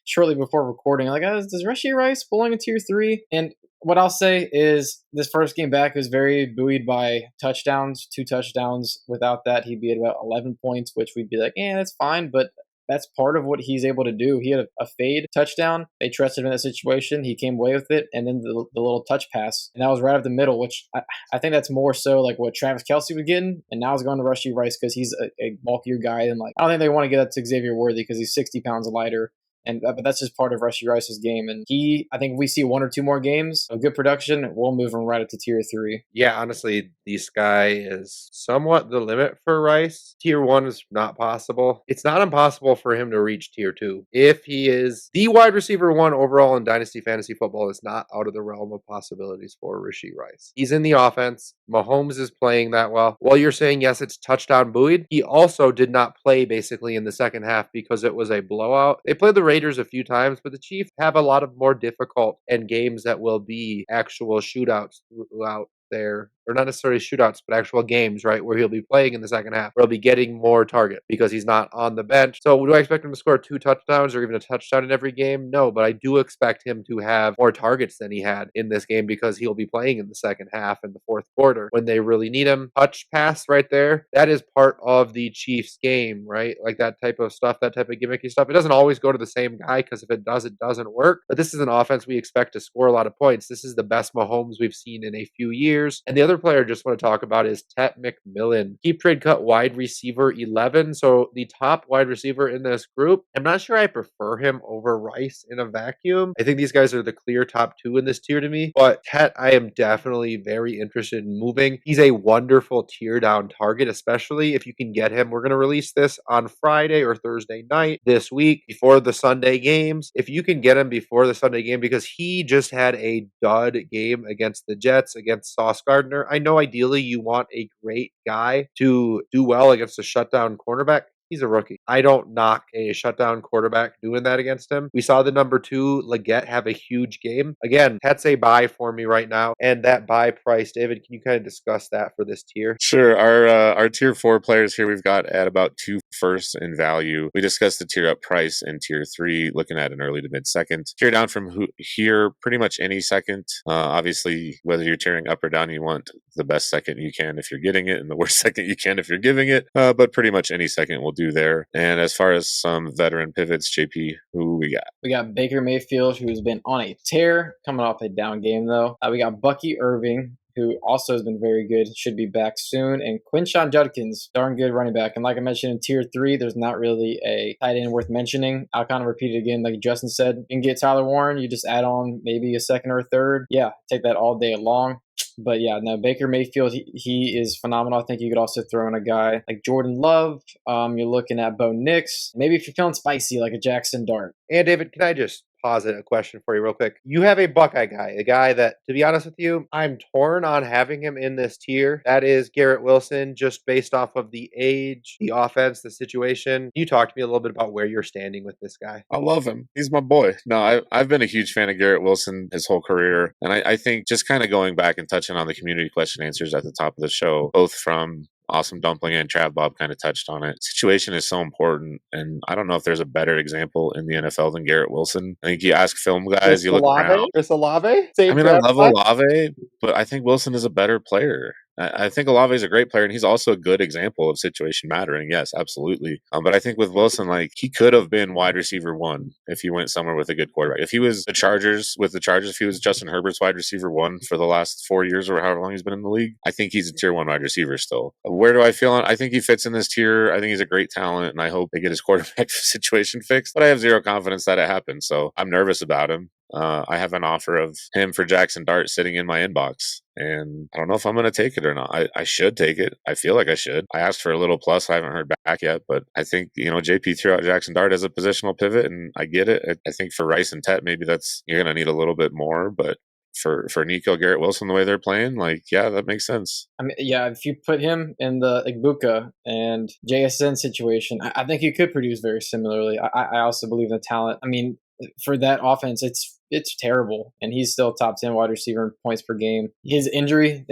shortly before recording, like, does Rashee Rice belong in tier 3? And what I'll say is this first game back was very buoyed by touchdowns, 2 touchdowns. Without that, he'd be at about 11 points, which we'd be like, that's fine, but that's part of what he's able to do. He had a fade touchdown. They trusted him in that situation. He came away with it. And then the little touch pass. And that was right up the middle, which I think that's more so like what Travis Kelce was getting. And now he's going to Rashee Rice because he's a bulkier guy. And like, I don't think they want to get that to Xavier Worthy because he's 60 pounds lighter. But that's just part of Rashee Rice's game. And I think if we see 1 or 2 more games of good production, we'll move him right up to tier 3. Yeah, honestly, the sky is somewhat the limit for Rice. Tier 1 is not possible. It's not impossible for him to reach tier 2. If he is the wide receiver 1 overall in Dynasty Fantasy Football, is not out of the realm of possibilities for Rashee Rice. He's in the offense. Mahomes is playing that well. While you're saying, yes, it's touchdown buoyed, he also did not play basically in the second half because it was a blowout. They played the Raiders a few times, but the Chiefs have a lot of more difficult and games that will be actual shootouts throughout there, or not necessarily shootouts, but actual games, right, where he'll be playing in the second half, where he'll be getting more target because he's not on the bench. So do I expect him to score 2 touchdowns or even a touchdown in every game? No, but I do expect him to have more targets than he had in this game because he'll be playing in the second half and the fourth quarter when they really need him. Touch pass right there, that is part of the Chiefs game, right? Like that type of stuff, that type of gimmicky stuff. It doesn't always go to the same guy because if it does, it doesn't work. But this is an offense we expect to score a lot of points. This is the best Mahomes we've seen in a few years. And the other player I just want to talk about is Tet McMillan. Keep trade cut wide receiver 11. So the top wide receiver in this group. I'm not sure I prefer him over Rice in a vacuum. I think these guys are the clear top 2 in this tier to me. But Tet, I am definitely very interested in moving. He's a wonderful tier down target, especially if you can get him. We're going to release this on Friday or Thursday night this week before the Sunday games. If you can get him before the Sunday game, because he just had a dud game against the Jets, against Sauce Gardner. I know ideally you want a great guy to do well against a shutdown cornerback. He's a rookie. I don't knock a shutdown quarterback doing that against him. We saw the number 2, Leggett, have a huge game. Again, that's a buy for me right now. And that buy price, David, can you kind of discuss that for this tier? Sure. Our tier 4 players here, we've got at about 2 firsts in value. We discussed the tier up price in tier 3, looking at an early to mid second. Tier down from here, pretty much any second. Obviously, whether you're tiering up or down, you want the best second you can if you're getting it and the worst second you can if you're giving it. But pretty much any second will do there. And as far as some veteran pivots, JP, who we got? We got Baker Mayfield, who's been on a tear, coming off a down game though. We got Bucky Irving, who also has been very good, should be back soon. And Quinshon Judkins, darn good running back. And like I mentioned in tier 3, there's not really a tight end worth mentioning. I'll kind of repeat it again, like Justin said. You can get Tyler Warren, you just add on maybe a second or a third. Yeah, take that all day long. But yeah, no, Baker Mayfield, he is phenomenal. I think you could also throw in a guy like Jordan Love. You're looking at Bo Nix. Maybe if you're feeling spicy, like a Jackson Dart. And David, can I just posit a question for you real quick. You have a Buckeye guy, a guy that, to be honest with you, I'm torn on having him in this tier. That is Garrett Wilson, just based off of the age, the offense, the situation. Can you talk to me a little bit about where you're standing with this guy? I love him. He's my boy. No, I've been a huge fan of Garrett Wilson his whole career. And I think just kind of going back and touching on the community question answers at the top of the show, both from Awesome Dumpling and Trav Bob kind of touched on it. Situation is so important, and I don't know if there's a better example in the NFL than Garrett Wilson. I think you ask film guys, you look around. Chris Olave? I mean, I love Olave, but I think Wilson is a better player. I think Olave is a great player, and he's also a good example of situation mattering. Yes, absolutely. But I think with Wilson, like, he could have been wide receiver 1 if he went somewhere with a good quarterback. If he was the Chargers, if he was Justin Herbert's wide receiver 1 for the last 4 years or however long he's been in the league, I think he's a tier 1 wide receiver still. Where do I feel on? I think he fits in this tier. I think he's a great talent, and I hope they get his quarterback situation fixed. But I have zero confidence that it happens, so I'm nervous about him. I have an offer of him for Jackson Dart sitting in my inbox, and I don't know if I'm going to take it or not. I should take it. I feel like I should. I asked for a little plus. I haven't heard back yet, but I think, JP threw out Jackson Dart as a positional pivot, and I get it. I think for Rice and Tet, maybe you're going to need a little bit more, but for Nico, Garrett Wilson, the way they're playing, yeah, that makes sense. I mean, yeah, if you put him in the Igbuka and JSN situation, I think he could produce very similarly. I also believe in the talent. I mean, for that offense, it's terrible, and he's still top 10 wide receiver in points per game. His injury,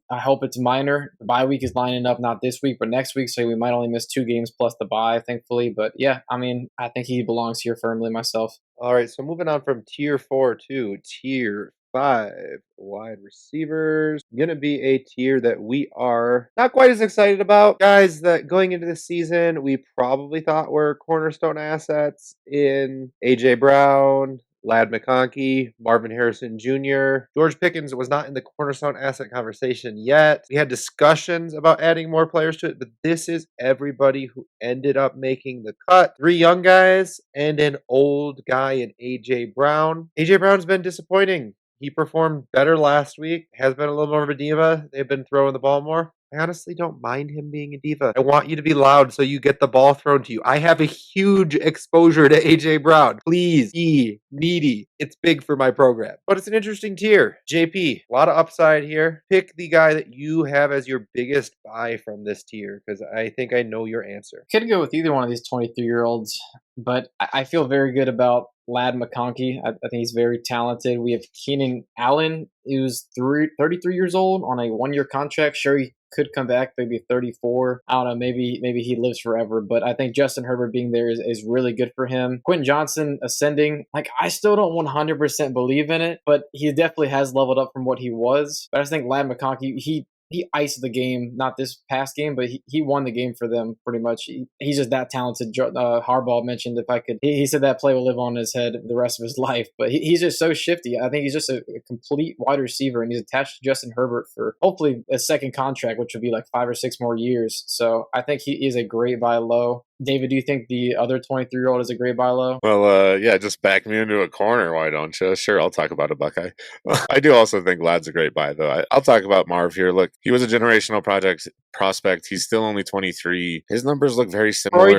I hope it's minor. The bye week is lining up not this week, but next week, so we might only miss 2 games plus the bye, thankfully. But yeah, I mean, I think he belongs here firmly myself. All right, so moving on from tier 4 to tier 5 wide receivers, gonna be a tier that we are not quite as excited about. Guys that going into this season we probably thought were cornerstone assets in AJ Brown, Lad McConkey, Marvin Harrison Jr. George Pickens was not in the cornerstone asset conversation yet. We had discussions about adding more players to it, but this is everybody who ended up making the cut. 3 young guys and an old guy in AJ Brown. AJ Brown's been disappointing. He performed better last week, has been a little more of a diva. They've been throwing the ball more. I honestly don't mind him being a diva. I want you to be loud so you get the ball thrown to you. I have a huge exposure to AJ Brown. Please be needy. It's big for my program. But it's an interesting tier. JP, a lot of upside here. Pick the guy that you have as your biggest buy from this tier, because I think I know your answer. Could go with either one of these 23-year-olds, but I feel very good about Lad McConkey. I think he's very talented. We have Keenan Allen, who's 33 years old on a 1-year contract. Sure, he could come back, maybe 34. I don't know, maybe he lives forever. But I think Justin Herbert being there is really good for him. Quentin Johnson ascending. I still don't 100% believe in it, but he definitely has leveled up from what he was. But I just think Lad McConkey, he iced the game, not this past game, but he won the game for them pretty much. He's just that talented. Harbaugh mentioned he said that play will live on his head the rest of his life, but he's just so shifty. I think he's just a complete wide receiver, and he's attached to Justin Herbert for hopefully a second contract, which would be 5 or 6 more years. So I think he is a great buy low. David, do you think the other 23-year-old is a great buy low? Well, yeah, just back me into a corner, why don't you? Sure, I'll talk about a Buckeye. I do also think Lad's a great buy, though. I'll talk about Marv here. Look, he was a generational prospect. He's still only 23. His numbers look very similar.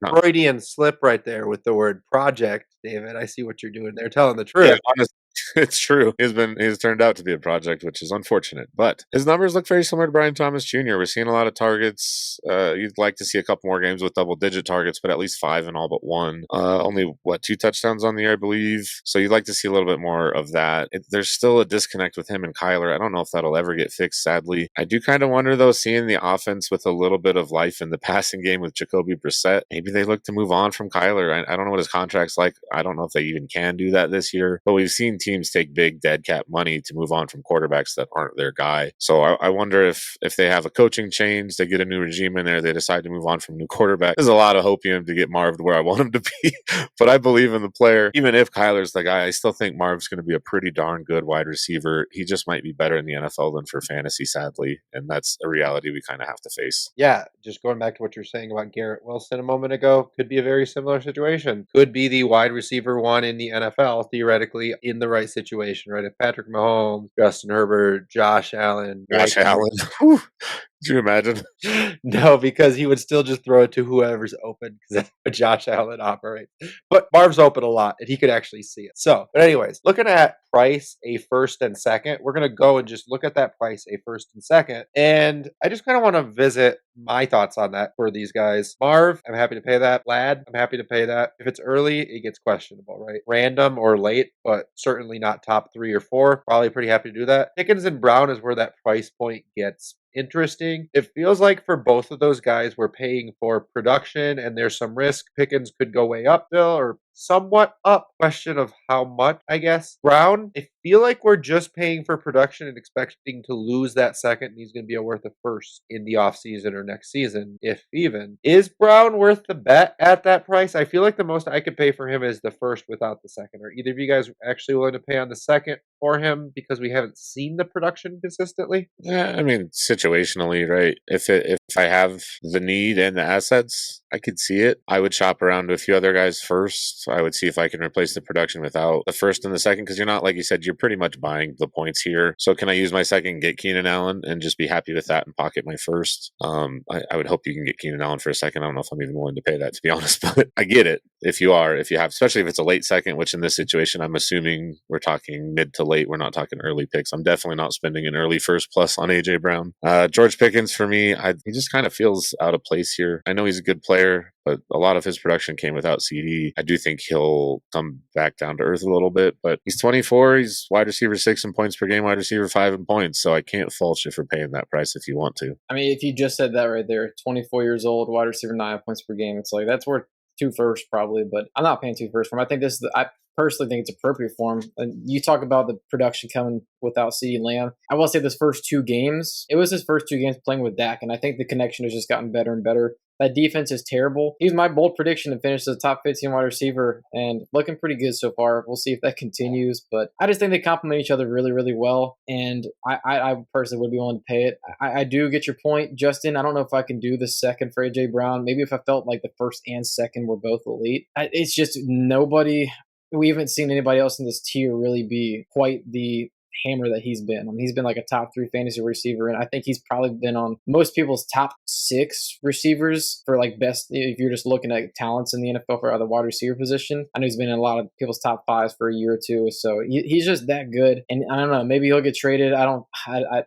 Freudian slip right there with the word project, David. I see what you're doing there, telling the truth. Yeah, honestly, it's true. He's turned out to be a project, which is unfortunate. But his numbers look very similar to Brian Thomas Jr. We're seeing a lot of targets. You'd like to see a couple more games with double-digit targets, but at least 5 in all but 1. Only, 2 touchdowns on the year, I believe. So you'd like to see a little bit more of that. There's still a disconnect with him and Kyler. I don't know if that'll ever get fixed, sadly. I do kind of wonder, though, seeing the offense with a little bit of life in the passing game with Jacoby Brissett. Maybe they look to move on from Kyler. I don't know what his contract's like. I don't know if they even can do that this year. But we've seen teams take big dead cap money to move on from quarterbacks that aren't their guy. So I wonder if they have a coaching change, they get a new regime in there, they decide to move on from new quarterback. There's a lot of hopium to get Marv to where I want him to be, but I believe in the player. Even if Kyler's the guy, I still think Marv's going to be a pretty darn good wide receiver. He just might be better in the NFL than for fantasy, sadly, and that's a reality we kind of have to face. Yeah, just going back to what you're saying about Garrett Wilson a moment ago, could be a very similar situation. Could be the wide receiver 1 in the NFL, theoretically, in the right situation, right? If Patrick Mahomes, Justin Herbert, Josh Allen. you imagine? No, because he would still just throw it to whoever's open because that's how Josh Allen operates. But Marv's open a lot and he could actually see it. So, but anyways, looking at price, a first and second, we're going to go and just look at that price, a first and second. And I just kind of want to visit my thoughts on that for these guys. Marv, I'm happy to pay that. Lad, I'm happy to pay that. If it's early, it gets questionable, right? Random or late, but certainly not top 3 or 4. Probably pretty happy to do that. Pickens and Brown is where that price point gets interesting. It feels like for both of those guys, we're paying for production and there's some risk. Pickens could go way up still or somewhat up. Question of how much, I guess. Brown, I feel like we're just paying for production and expecting to lose that second, and he's going to be worth a first in the offseason or next season, if even. Is Brown worth the bet at that price? I feel like the most I could pay for him is the first without the second. Are either of you guys actually willing to pay on the second for him because we haven't seen the production consistently? Yeah, I mean, situationally, right? If I have the need and the assets, I could see it. I would shop around to a few other guys first. I would see if I can replace the production without the first and the second, because you're not, like you said, you're pretty much buying the points here. So can I use my second, get Keenan Allen, and just be happy with that and pocket my first? I would hope you can get Keenan Allen for a second. I don't know if I'm even willing to pay that, to be honest, but I get it if you have, especially if it's a late second, which in this situation, I'm assuming we're talking mid to late. We're not talking early picks. I'm definitely not spending an early first plus on AJ Brown. George Pickens for me, he just kind of feels out of place here. I know he's a good player, but a lot of his production came without CD. I do think he'll come back down to earth a little bit, but he's 24. He's wide receiver 6 in points per game, wide receiver 5 in points. So I can't fault you for paying that price if you want to. I mean, if you just said that right there, 24 years old, wide receiver 9 points per game, it's like that's worth 2 firsts probably, but I'm not paying 2 firsts for him. I think I personally think it's appropriate for him. And you talk about the production coming without CeeDee Lamb. I will say this first 2 games, it was his first 2 games playing with Dak, and I think the connection has just gotten better and better. That defense is terrible. He's my bold prediction to finish as a top 15 wide receiver and looking pretty good so far. We'll see if that continues, but I just think they complement each other really, really well, and I personally would be willing to pay it. I do get your point, Justin. I don't know if I can do the second for A.J. Brown. Maybe if I felt like the first and second were both elite. It's just we haven't seen anybody else in this tier really be quite the hammer that he's been. I mean, he's been like a top 3 fantasy receiver, and I think he's probably been on most people's top 6 receivers for like best, if you're just looking at talents in the NFL for the wide receiver position. I know he's been in a lot of people's top 5s for a year or two, so he's just that good. And I don't know, maybe he'll get traded.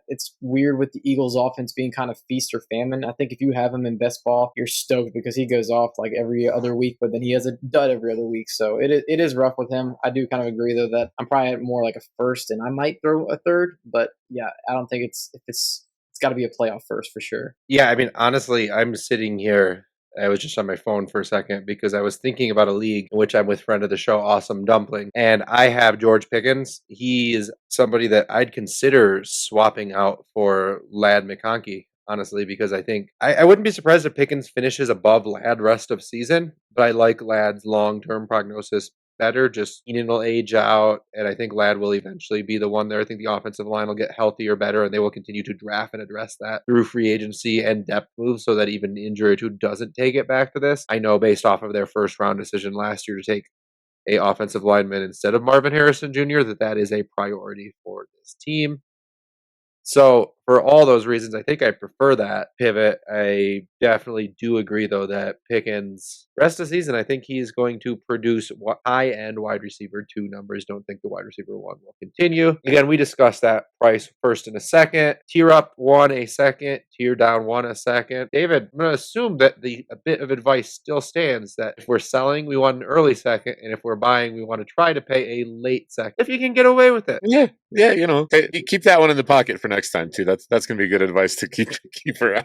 It's weird with the Eagles offense being kind of feast or famine. I think if you have him in best ball, you're stoked because he goes off like every other week, but then he has a dud every other week. So it is rough with him. I do kind of agree though that I'm probably more like a first, and I might throw a third, but yeah, I don't think it's got to be a playoff first for sure. Yeah, I mean, honestly, I'm sitting here. I was just on my phone for a second because I was thinking about a league in which I'm with friend of the show, Awesome Dumpling, and I have George Pickens. He is somebody that I'd consider swapping out for Lad McConkey, honestly, because I think I wouldn't be surprised if Pickens finishes above Lad rest of season, but I like Lad's long-term prognosis better. Just Keenan will age out, and I think Lad will eventually be the one there. I think the offensive line will get healthier, better, and they will continue to draft and address that through free agency and depth moves so that even injury who doesn't take it back to this. I know based off of their first round decision last year to take a offensive lineman instead of Marvin Harrison Jr., that is a priority for this team. So for all those reasons, I think I prefer that pivot. I definitely do agree, though, that Pickens, rest of the season, I think he's going to produce high-end wide receiver 2 numbers. Don't think the wide receiver 1 will continue. Again, we discussed that price first and a second. Tier up 1 a second. Tier down 1 a second. David, I'm going to assume that a bit of advice still stands that if we're selling, we want an early second, and if we're buying, we want to try to pay a late second if you can get away with it. Yeah, hey, keep that one in the pocket for next time too. That's gonna be good advice to keep around.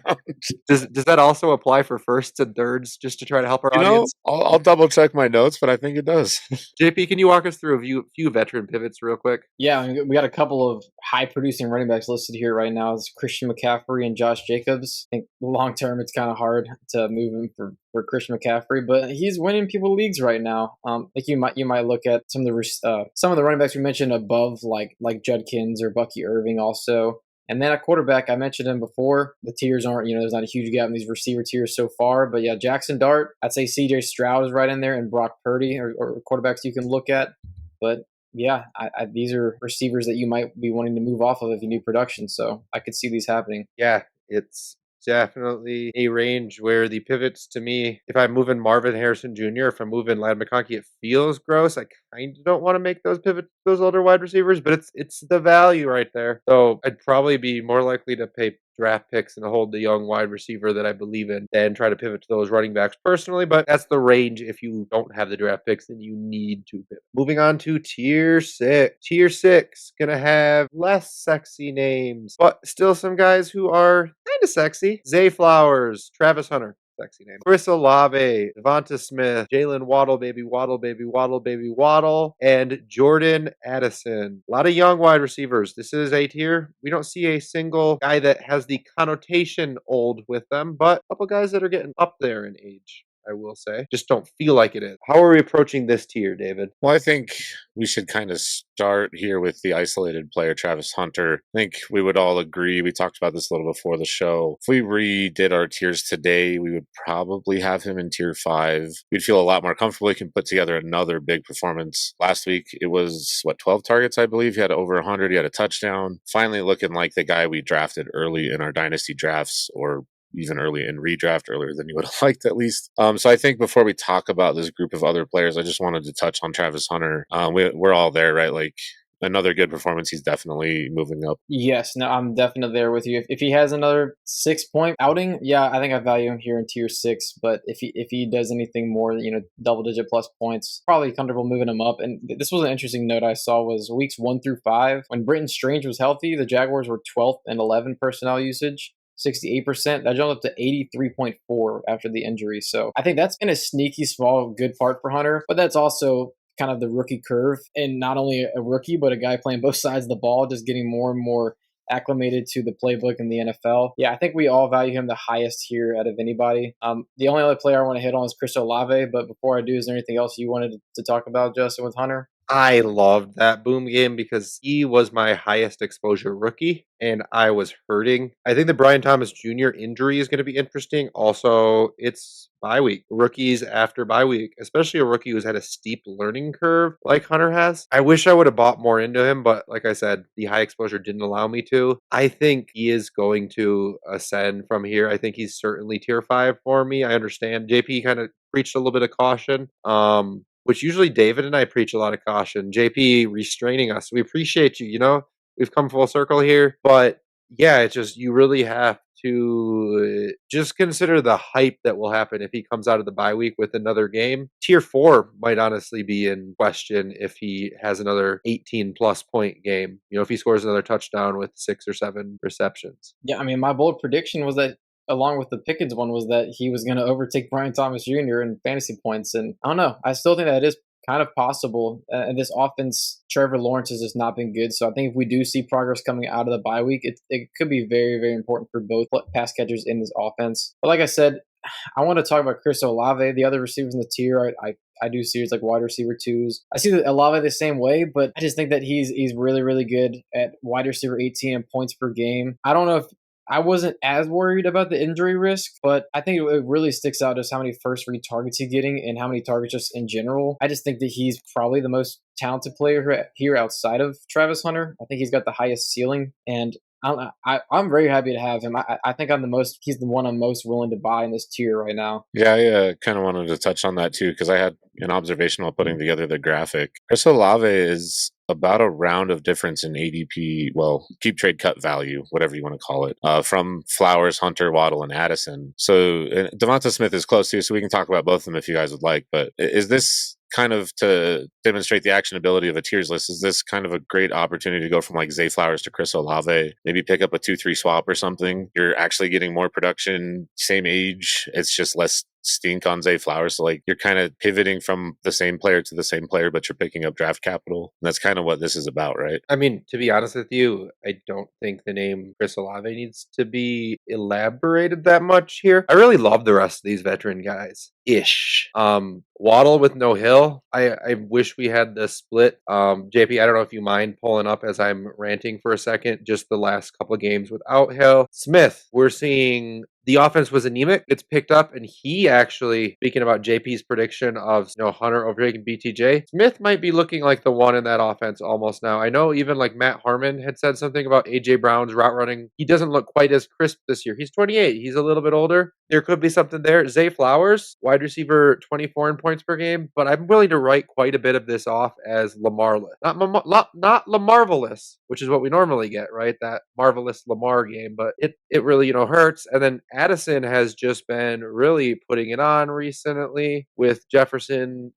Does that also apply for firsts and thirds, just to try to help our audience? I'll double check my notes, but I think it does. JP, can you walk us through a few veteran pivots real quick? Yeah, we got a couple of high-producing running backs listed here right now. It's Christian McCaffrey and Josh Jacobs. I think long-term it's kind of hard to move him for Christian McCaffrey, but he's winning people leagues right now. Like you might look at some of the running backs we mentioned above, like Judkins or Bucky Irving also. And then a quarterback, I mentioned him before. The tiers aren't, there's not a huge gap in these receiver tiers so far. But yeah, Jackson Dart, I'd say CJ Stroud is right in there, and Brock Purdy or quarterbacks you can look at. But yeah, these are receivers that you might be wanting to move off of if you need production. So I could see these happening. Yeah, it's definitely a range where the pivots to me, if I'm moving Marvin Harrison Jr., if I'm moving Lad McConkey, it feels gross. I kind of don't want to make those pivots, those older wide receivers, but it's the value right there. So I'd probably be more likely to pay draft picks and hold the young wide receiver that I believe in than try to pivot to those running backs personally. But that's the range. If you don't have the draft picks, then you need to pivot. Moving on to tier 6. Tier 6 gonna have less sexy names, but still some guys who are kind of sexy. Zay Flowers, Travis Hunter. Sexy name. Chris Olave, Devonta Smith, Jalen Waddle, baby Waddle, baby Waddle, baby Waddle, and Jordan Addison. A lot of young wide receivers. This is A tier. We don't see a single guy that has the connotation old with them, but a couple guys that are getting up there in age, I will say. Just don't feel like it is. How are we approaching this tier, David? Well, I think we should kind of start here with the isolated player, Travis Hunter. I think we would all agree. We talked about this a little before the show. If we redid our tiers today, we would probably have him in tier 5. We'd feel a lot more comfortable. He can put together another big performance. Last week, it was, 12 targets, I believe. He had over 100. He had a touchdown. Finally looking like the guy we drafted early in our Dynasty drafts, or even early in redraft, earlier than you would have liked at least. So I think before we talk about this group of other players, I just wanted to touch on Travis Hunter. We're all there, right? Like, another good performance. He's definitely moving up. Yes, no, I'm definitely there with you. If he has another 6-point outing, yeah, I think I value him here in tier 6. But if he does anything more, double digit plus points, probably comfortable moving him up. And this was an interesting note I saw was weeks 1 through 5 when Britton Strange was healthy, the Jaguars were 12th and 11 personnel usage. 68%. That jumped up to 83.4 after the injury. So I think that's been a sneaky, small, good part for Hunter. But that's also kind of the rookie curve. And not only a rookie, but a guy playing both sides of the ball, just getting more and more acclimated to the playbook in the NFL. Yeah, I think we all value him the highest here out of anybody. The only other player I want to hit on is Chris Olave. But before I do, is there anything else you wanted to talk about, Justin, with Hunter? I loved that boom game because he was my highest exposure rookie and I was hurting. I think the Brian Thomas Jr. injury is going to be interesting. Also, it's bye week. Rookies after bye week, especially a rookie who's had a steep learning curve like Hunter has. I wish I would have bought more into him, but like I said, the high exposure didn't allow me to. I think he is going to ascend from here. I think he's certainly tier 5 for me. I understand JP kind of preached a little bit of caution. Which usually David and I preach a lot of caution. JP restraining us. We appreciate you, we've come full circle here. But yeah, it's just you really have to just consider the hype that will happen if he comes out of the bye week with another game. Tier 4 might honestly be in question if he has another 18 plus point game. If he scores another touchdown with 6 or 7 receptions. Yeah, I mean, my bold prediction was that along with the Pickens one was that he was going to overtake Brian Thomas Jr. in fantasy points. And I don't know. I still think that is kind of possible. And this offense, Trevor Lawrence has just not been good. So I think if we do see progress coming out of the bye week, it could be very, very important for both pass catchers in this offense. But like I said, I want to talk about Chris Olave, the other receivers in the tier. I do series like wide receiver 2s. I see Olave the same way, but I just think that he's really, really good at wide receiver 18 and points per game. I don't know if I wasn't as worried about the injury risk, but I think it really sticks out just how many first read targets he's getting and how many targets just in general. I just think that he's probably the most talented player here outside of Travis Hunter. I think he's got the highest ceiling, and I'm very happy to have him. I think he's the one I'm most willing to buy in this tier right now. Yeah, I kind of wanted to touch on that too, because I had an observation while putting together the graphic. Chris Olave is about a round of difference in ADP, keep trade cut value, whatever you want to call it, from Flowers, Hunter, Waddle, and Addison. So Devonta Smith is close too, so we can talk about both of them if you guys would like. But is this kind of to demonstrate the actionability of a tiers list? Is this kind of a great opportunity to go from like Zay Flowers to Chris Olave, maybe pick up a 2-3 swap or something? You're actually getting more production, same age. It's just less stink on Zay Flowers. So like you're kind of pivoting from the same player to the same player, but you're picking up draft capital. And that's kind of what this is about, right? I mean, to be honest with you, I don't think the name Chris Olave needs to be elaborated that much here. I really love the rest of these veteran guys. Waddle with no Hill. I wish we had the split. JP, I don't know if you mind pulling up as I'm ranting for a second, just the last couple of games without Hill. Smith, we're seeing the offense was anemic. It's picked up, and he actually, speaking about JP's prediction of Hunter overtaking BTJ, Smith might be looking like the one in that offense almost now. I know even like Matt Harmon had said something about AJ Brown's route running. He doesn't look quite as crisp this year. He's 28. He's a little bit older. There could be something there. Zay Flowers, wide receiver, 24 in points per game, but I'm willing to write quite a bit of this off as Lamarless, not Lamarvelous, which is what we normally get, right? That marvelous Lamar game, but it really hurts. And then Addison has just been really putting it on recently with Jefferson,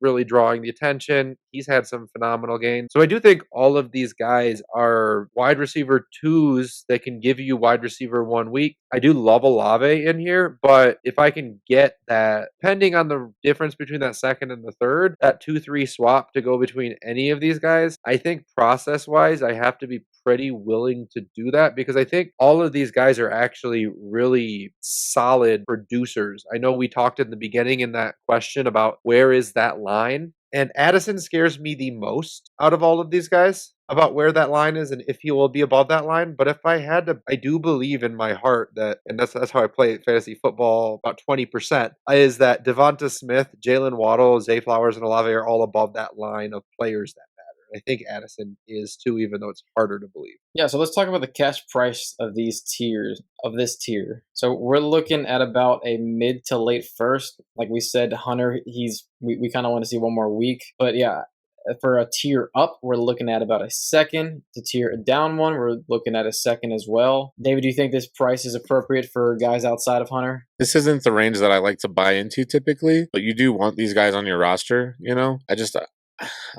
really drawing the attention. He's had some phenomenal games. So I do think all of these guys are wide receiver twos that can give you wide receiver 1 week. I do love Olave in here, but if I can get that, depending on the difference between that second and the third, that 2-3 swap to go between any of these guys, I think process-wise, I have to be pretty willing to do that because I think all of these guys are actually really solid producers. I know we talked in the beginning in that question about where is that line, and Addison scares me the most out of all of these guys about where that line is and if he will be above that line. But if I had to, I do believe in my heart that, and that's how I play fantasy football, about 20%, is that Devonta Smith, Jalen Waddle, Zay Flowers, and Olave are all above that line of players that matter. I think Addison is too, even though it's harder to believe. Yeah, so let's talk about the cash price of these tiers, of this tier. So we're looking at about a mid to late first. Like we said, Hunter, we kind of want to see one more week. But yeah, for a tier up, we're looking at about a second. To tier down one, we're looking at a second as well. David, do you think this price is appropriate for guys outside of Hunter? This isn't the range that I like to buy into typically, but you do want these guys on your roster,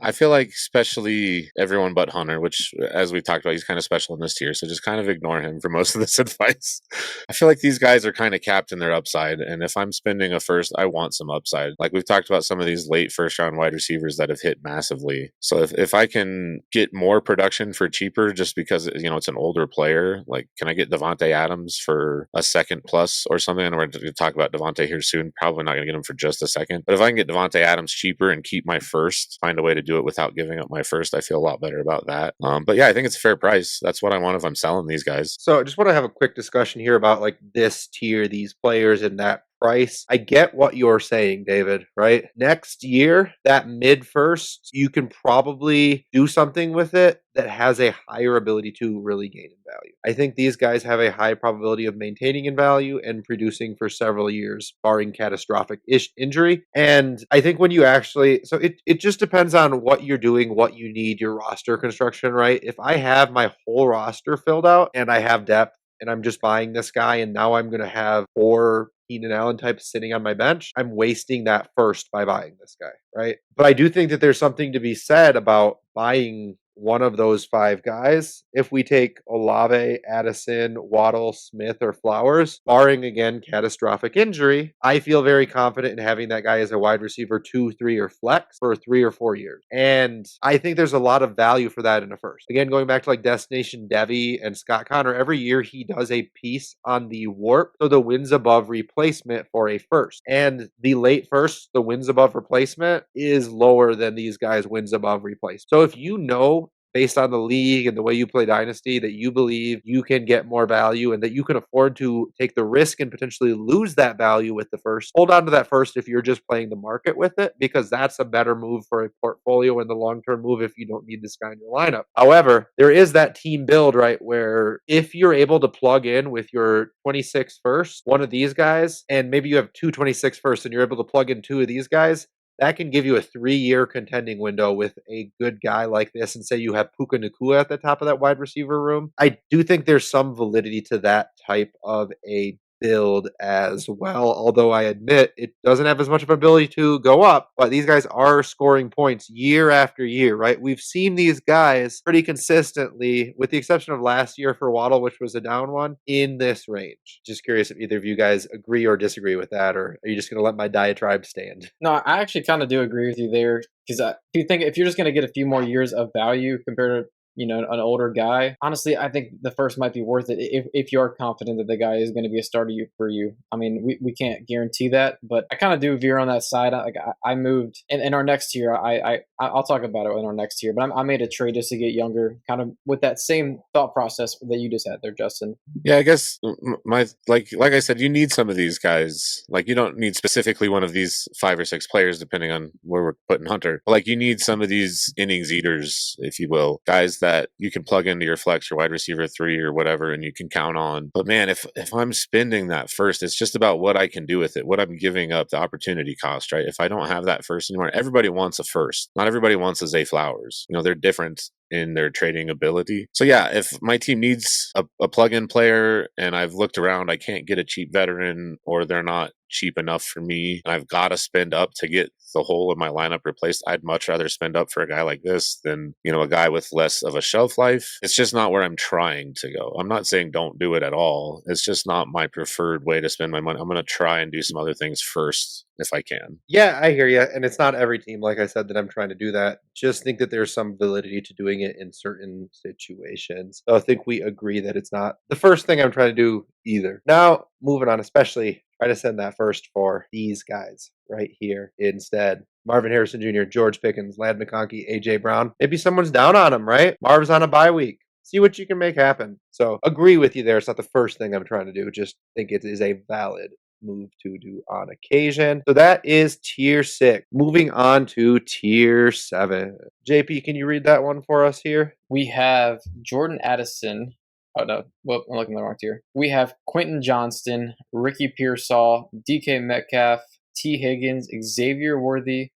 I feel like especially everyone but Hunter, which as we talked about, he's kind of special in this tier. So just kind of ignore him for most of this advice. I feel like these guys are kind of capped in their upside. And if I'm spending a first, I want some upside. Like we've talked about some of these late first round wide receivers that have hit massively. So if I can get more production for cheaper, just because, it's an older player, like can I get Devontae Adams for a second plus or something? And we're going to talk about Devontae here soon. Probably not going to get him for just a second. But if I can get Devontae Adams cheaper and keep my first, find a way to do it without giving up my first, I feel a lot better about that. But yeah, I think it's a fair price. That's what I want if I'm selling these guys. So I just want to have a quick discussion here about like this tier, these players, and that price. I get what you're saying, David, right? Next year, that mid first, you can probably do something with it that has a higher ability to really gain in value. I think these guys have a high probability of maintaining in value and producing for several years, barring catastrophic injury. And I think when you actually, so it just depends on what you're doing, what you need, your roster construction, right? If I have my whole roster filled out and I have depth, and I'm just buying this guy, and now I'm going to have 4 Keenan Allen types sitting on my bench, I'm wasting that first by buying this guy, right? But I do think that there's something to be said about buying one of those 5 guys. If we take Olave, Addison, Waddle, Smith, or Flowers, barring again catastrophic injury, I feel very confident in having that guy as a wide receiver 2, 3, or flex for 3 or 4 years. And I think there's a lot of value for that in a first. Again, going back to like Destination Devi and Scott Connor, every year he does a piece on the warp, so the wins above replacement for a first. And the late first, the wins above replacement is lower than these guys' wins above replacement. So if based on the league and the way you play Dynasty, that you believe you can get more value and that you can afford to take the risk and potentially lose that value with the first, hold on to that first if you're just playing the market with it, because that's a better move for a portfolio and the long-term move if you don't need this guy in your lineup. However, there is that team build, right, where if you're able to plug in with your 26 first, one of these guys, and maybe you have 2 26 first and you're able to plug in 2 of these guys, that can give you a 3-year contending window with a good guy like this. And say you have Puka Nacua at the top of that wide receiver room. I do think there's some validity to that type of a build as well, although I admit it doesn't have as much of an ability to go up, but these guys are scoring points year after year, right? We've seen these guys pretty consistently, with the exception of last year for Waddle, which was a down one, in this range. Just curious if either of you guys agree or disagree with that, or are you just going to let my diatribe stand? No, I actually kind of do agree with you there, because if you're just going to get a few more years of value compared to an older guy. Honestly, I think the first might be worth it if you are confident that the guy is going to be a starter for you. I mean, we can't guarantee that, but I kind of do veer on that side. I moved in our next tier. I'll talk about it in our next tier, but I made a trade just to get younger, kind of with that same thought process that you just had there, Justin. Yeah, I guess my like I said, you need some of these guys. Like you don't need specifically one of these 5 or 6 players, depending on where we're putting Hunter. But like you need some of these innings eaters, if you will, guys that you can plug into your flex or wide receiver 3 or whatever, and you can count on. But man, if I'm spending that first, it's just about what I can do with it, what I'm giving up, the opportunity cost, right? If I don't have that first anymore, everybody wants a first. Not everybody wants a Zay Flowers. They're different in their trading ability. So yeah, if my team needs a plug-in player and I've looked around, I can't get a cheap veteran or they're not cheap enough for me and I've got to spend up to get the whole of my lineup replaced, I'd much rather spend up for a guy like this than, a guy with less of a shelf life. It's just not where I'm trying to go. I'm not saying don't do it at all. It's just not my preferred way to spend my money. I'm going to try and do some other things first if I can. Yeah, I hear you. And it's not every team, like I said, that I'm trying to do that. Just think that there's some validity to doing it in certain situations. So I think we agree that it's not the first thing I'm trying to do either. Now, moving on, especially try to send that first for these guys right here instead. Marvin Harrison Jr., George Pickens, Lad McConkey, A.J. Brown. Maybe someone's down on him, right? Marv's on a bye week. See what you can make happen. So agree with you there. It's not the first thing I'm trying to do. Just think it is a valid move to do on occasion. So that is tier 6. Moving on to tier 7. JP, can you read that one for us here? We have Jordan Addison. Oh, no. Well, I'm looking at the wrong tier. We have Quentin Johnston, Ricky Pearsall, DK Metcalf, T. Higgins, Xavier Worthy,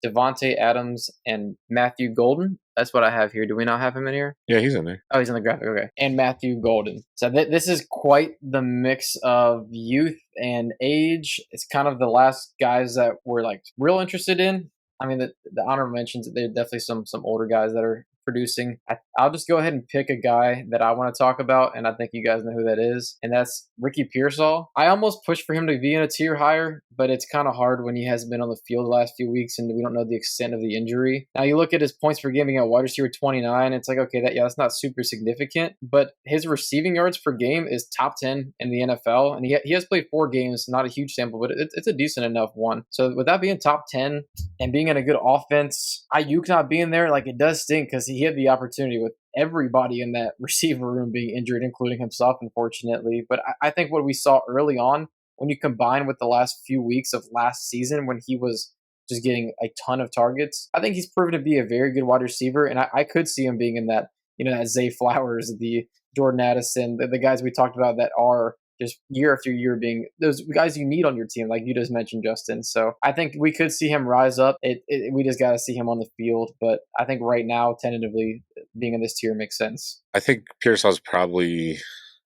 Devontae Adams, and Matthew Golden. That's what I have here. Do we not have him in here? Yeah, he's in there. Oh, he's in the graphic. Okay. And Matthew Golden. So this is quite the mix of youth and age. It's kind of the last guys that we're like real interested in. I mean, the honorable mentions, there are definitely some older guys that are producing. I'll just go ahead and pick a guy that I want to talk about, and I think you guys know who that is, and that's Ricky Pearsall. I almost pushed for him to be in a tier higher, but it's kind of hard when he hasn't been on the field the last few weeks, and we don't know the extent of the injury. Now, you look at his points per game being a wide receiver 29, it's like, okay, that's not super significant, but his receiving yards per game is top 10 in the NFL, and he has played 4 games, not a huge sample, but it's a decent enough one. So with that being top 10 and being in a good offense, Ayuk not being there, like, it does stink because he had the opportunity with everybody in that receiver room being injured, including himself, unfortunately. But I think what we saw early on, when you combine with the last few weeks of last season when he was just getting a ton of targets, I think he's proven to be a very good wide receiver. And I could see him being in that, that Zay Flowers, the Jordan Addison, the guys we talked about that are just year after year being those guys you need on your team, like you just mentioned, Justin. So I think we could see him rise up. We just got to see him on the field. But I think right now, tentatively, being in this tier makes sense. I think Pearsall's probably,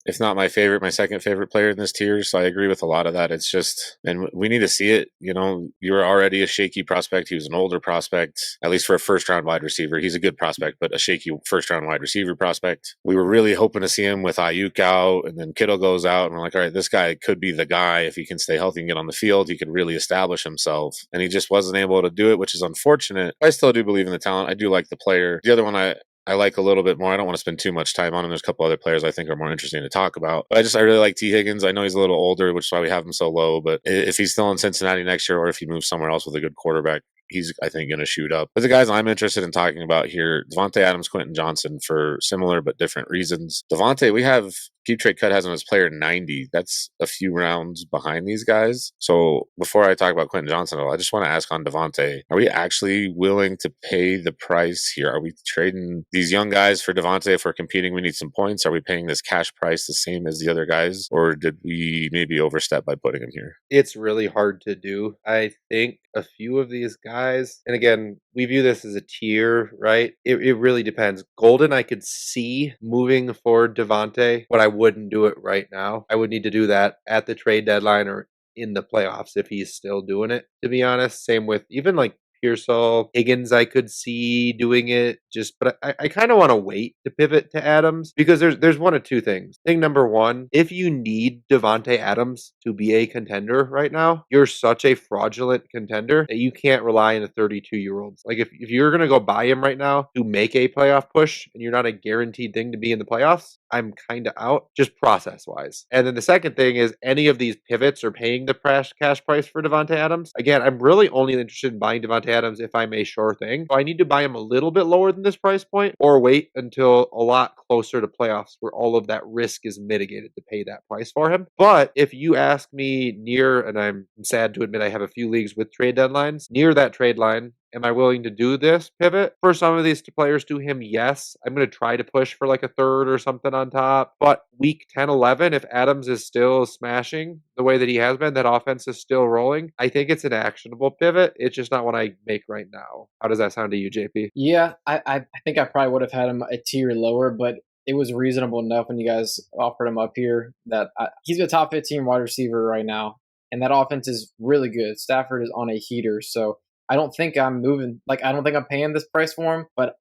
if not my favorite, my second favorite player in this tier. So I agree with a lot of that. It's just, and we need to see it. You were already a shaky prospect. He was an older prospect, at least for a first round wide receiver. He's a good prospect, but a shaky first round wide receiver prospect. We were really hoping to see him with Ayuk out, and then Kittle goes out, and we're like, all right, this guy could be the guy. If he can stay healthy and get on the field, he could really establish himself. And he just wasn't able to do it, which is unfortunate. I still do believe in the talent. I do like the player. The other one I like a little bit more. I don't want to spend too much time on him. There's a couple other players I think are more interesting to talk about. But I really like T. Higgins. I know he's a little older, which is why we have him so low. But if he's still in Cincinnati next year, or if he moves somewhere else with a good quarterback, he's, I think, going to shoot up. But the guys I'm interested in talking about here, Devontae Adams, Quentin Johnston, for similar but different reasons. Devontae, we have Keep Trade Cut has him as player 90. That's a few rounds behind these guys. So before I talk about Quentin Johnston, I just want to ask on Devontae, are we actually willing to pay the price here? Are we trading these young guys for Devontae? If we're competing, we need some points. Are we paying this cash price the same as the other guys? Or did we maybe overstep by putting him here? It's really hard to do. I think a few of these guys, and again, we view this as a tier, right? It really depends. Golden, I could see moving for Devontae, but I wouldn't do it right now. I would need to do that at the trade deadline or in the playoffs if he's still doing it, to be honest. Same with even like Pearsall. Higgins, I could see doing it, but I kind of want to wait to pivot to Adams because there's one of two things. Thing number one, if you need Devontae Adams to be a contender right now, you're such a fraudulent contender that you can't rely on a 32-year-old. Like if you're going to go buy him right now to make a playoff push and you're not a guaranteed thing to be in the playoffs, I'm kind of out, just process wise. And then the second thing is any of these pivots or paying the cash price for Devontae Adams. Again, I'm really only interested in buying Devontae Adams if I'm a sure thing. So I need to buy him a little bit lower than this price point or wait until a lot closer to playoffs where all of that risk is mitigated to pay that price for him. But if you ask me near, and I'm sad to admit I have a few leagues with trade deadlines, near that trade line, am I willing to do this pivot for some of these players to him? Yes. I'm going to try to push for like a third or something on top. But week 10, 11, if Adams is still smashing the way that he has been, that offense is still rolling, I think it's an actionable pivot. It's just not one I make right now. How does that sound to you, JP? Yeah, I think I probably would have had him a tier lower, but it was reasonable enough when you guys offered him up here that he's a top 15 wide receiver right now. And that offense is really good. Stafford is on a heater, so I don't think I'm moving. Like, I don't think I'm paying this price for him, but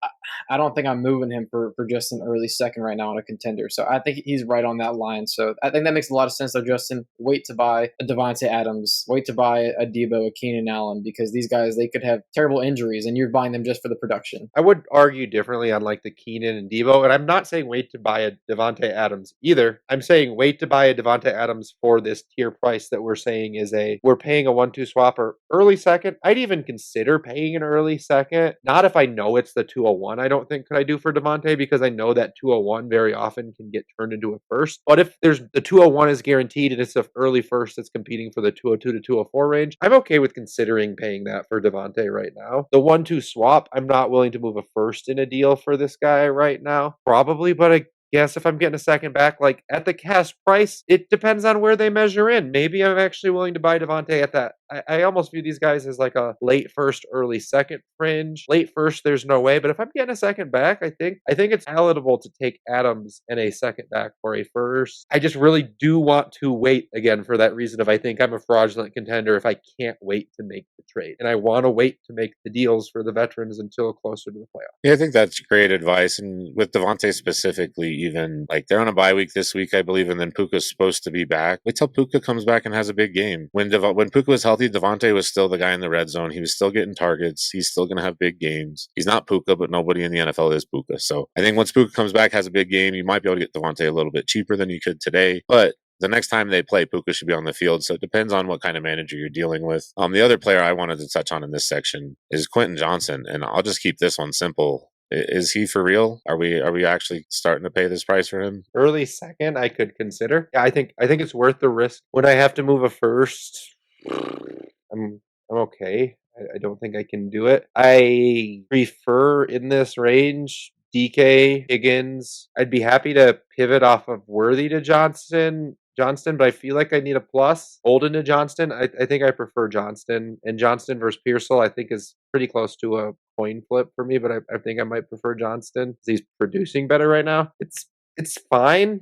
I don't think I'm moving him for just an early second right now on a contender. So I think he's right on that line. So I think that makes a lot of sense, though, Justin. Wait to buy a Devontae Adams. Wait to buy a Debo, a Keenan Allen, because these guys, they could have terrible injuries, and you're buying them just for the production. I would argue differently on like the Keenan and Debo, and I'm not saying wait to buy a Devontae Adams either. I'm saying wait to buy a Devontae Adams for this tier price that we're saying is we're paying a 1-2 swap or early second. I'd even consider paying an early second. Not if I know it's the 201, I don't think could I do for Devontae, because I know that 201 very often can get turned into a first. But if there's the 201 is guaranteed and it's an early first that's competing for the 202 to 204 range, I'm okay with considering paying that for Devontae right now. The 1-2 swap, I'm not willing to move a first in a deal for this guy right now. Probably, but I guess if I'm getting a second back, like at the cash price, it depends on where they measure in. Maybe I'm actually willing to buy Devontae at that. I almost view these guys as like a late first, early second fringe. Late first, there's no way. But if I'm getting a second back, I think it's palatable to take Adams and a second back for a first. I just really do want to wait again for that reason of I think I'm a fraudulent contender if I can't wait to make the trade. And I want to wait to make the deals for the veterans until closer to the playoffs. Yeah, I think that's great advice. And with Devontae specifically, even like they're on a bye week this week, I believe, and then Puka's supposed to be back. Wait till Puka comes back and has a big game. When Puka was healthy, Devontae was still the guy in the red zone. He was still getting targets. He's still going to have big games. He's not Puka, but nobody in the NFL is Puka. So I think once Puka comes back, has a big game, you might be able to get Devontae a little bit cheaper than you could today. But the next time they play, Puka should be on the field. So it depends on what kind of manager you're dealing with. The other player I wanted to touch on in this section is Quentin Johnson. And I'll just keep this one simple. Is he for real? Are we actually starting to pay this price for him? Early second, I could consider. Yeah, I think it's worth the risk. When I have to move a first, I'm okay. I don't think I can do it. I prefer in this range DK, Higgins. I'd be happy to pivot off of Worthy to Johnston, but I feel like I need a plus. Golden to Johnston, I think I prefer Johnston. And Johnston versus Pearsall, I think is pretty close to a coin flip for me, but I think I might prefer Johnston because he's producing better right now. It's fine.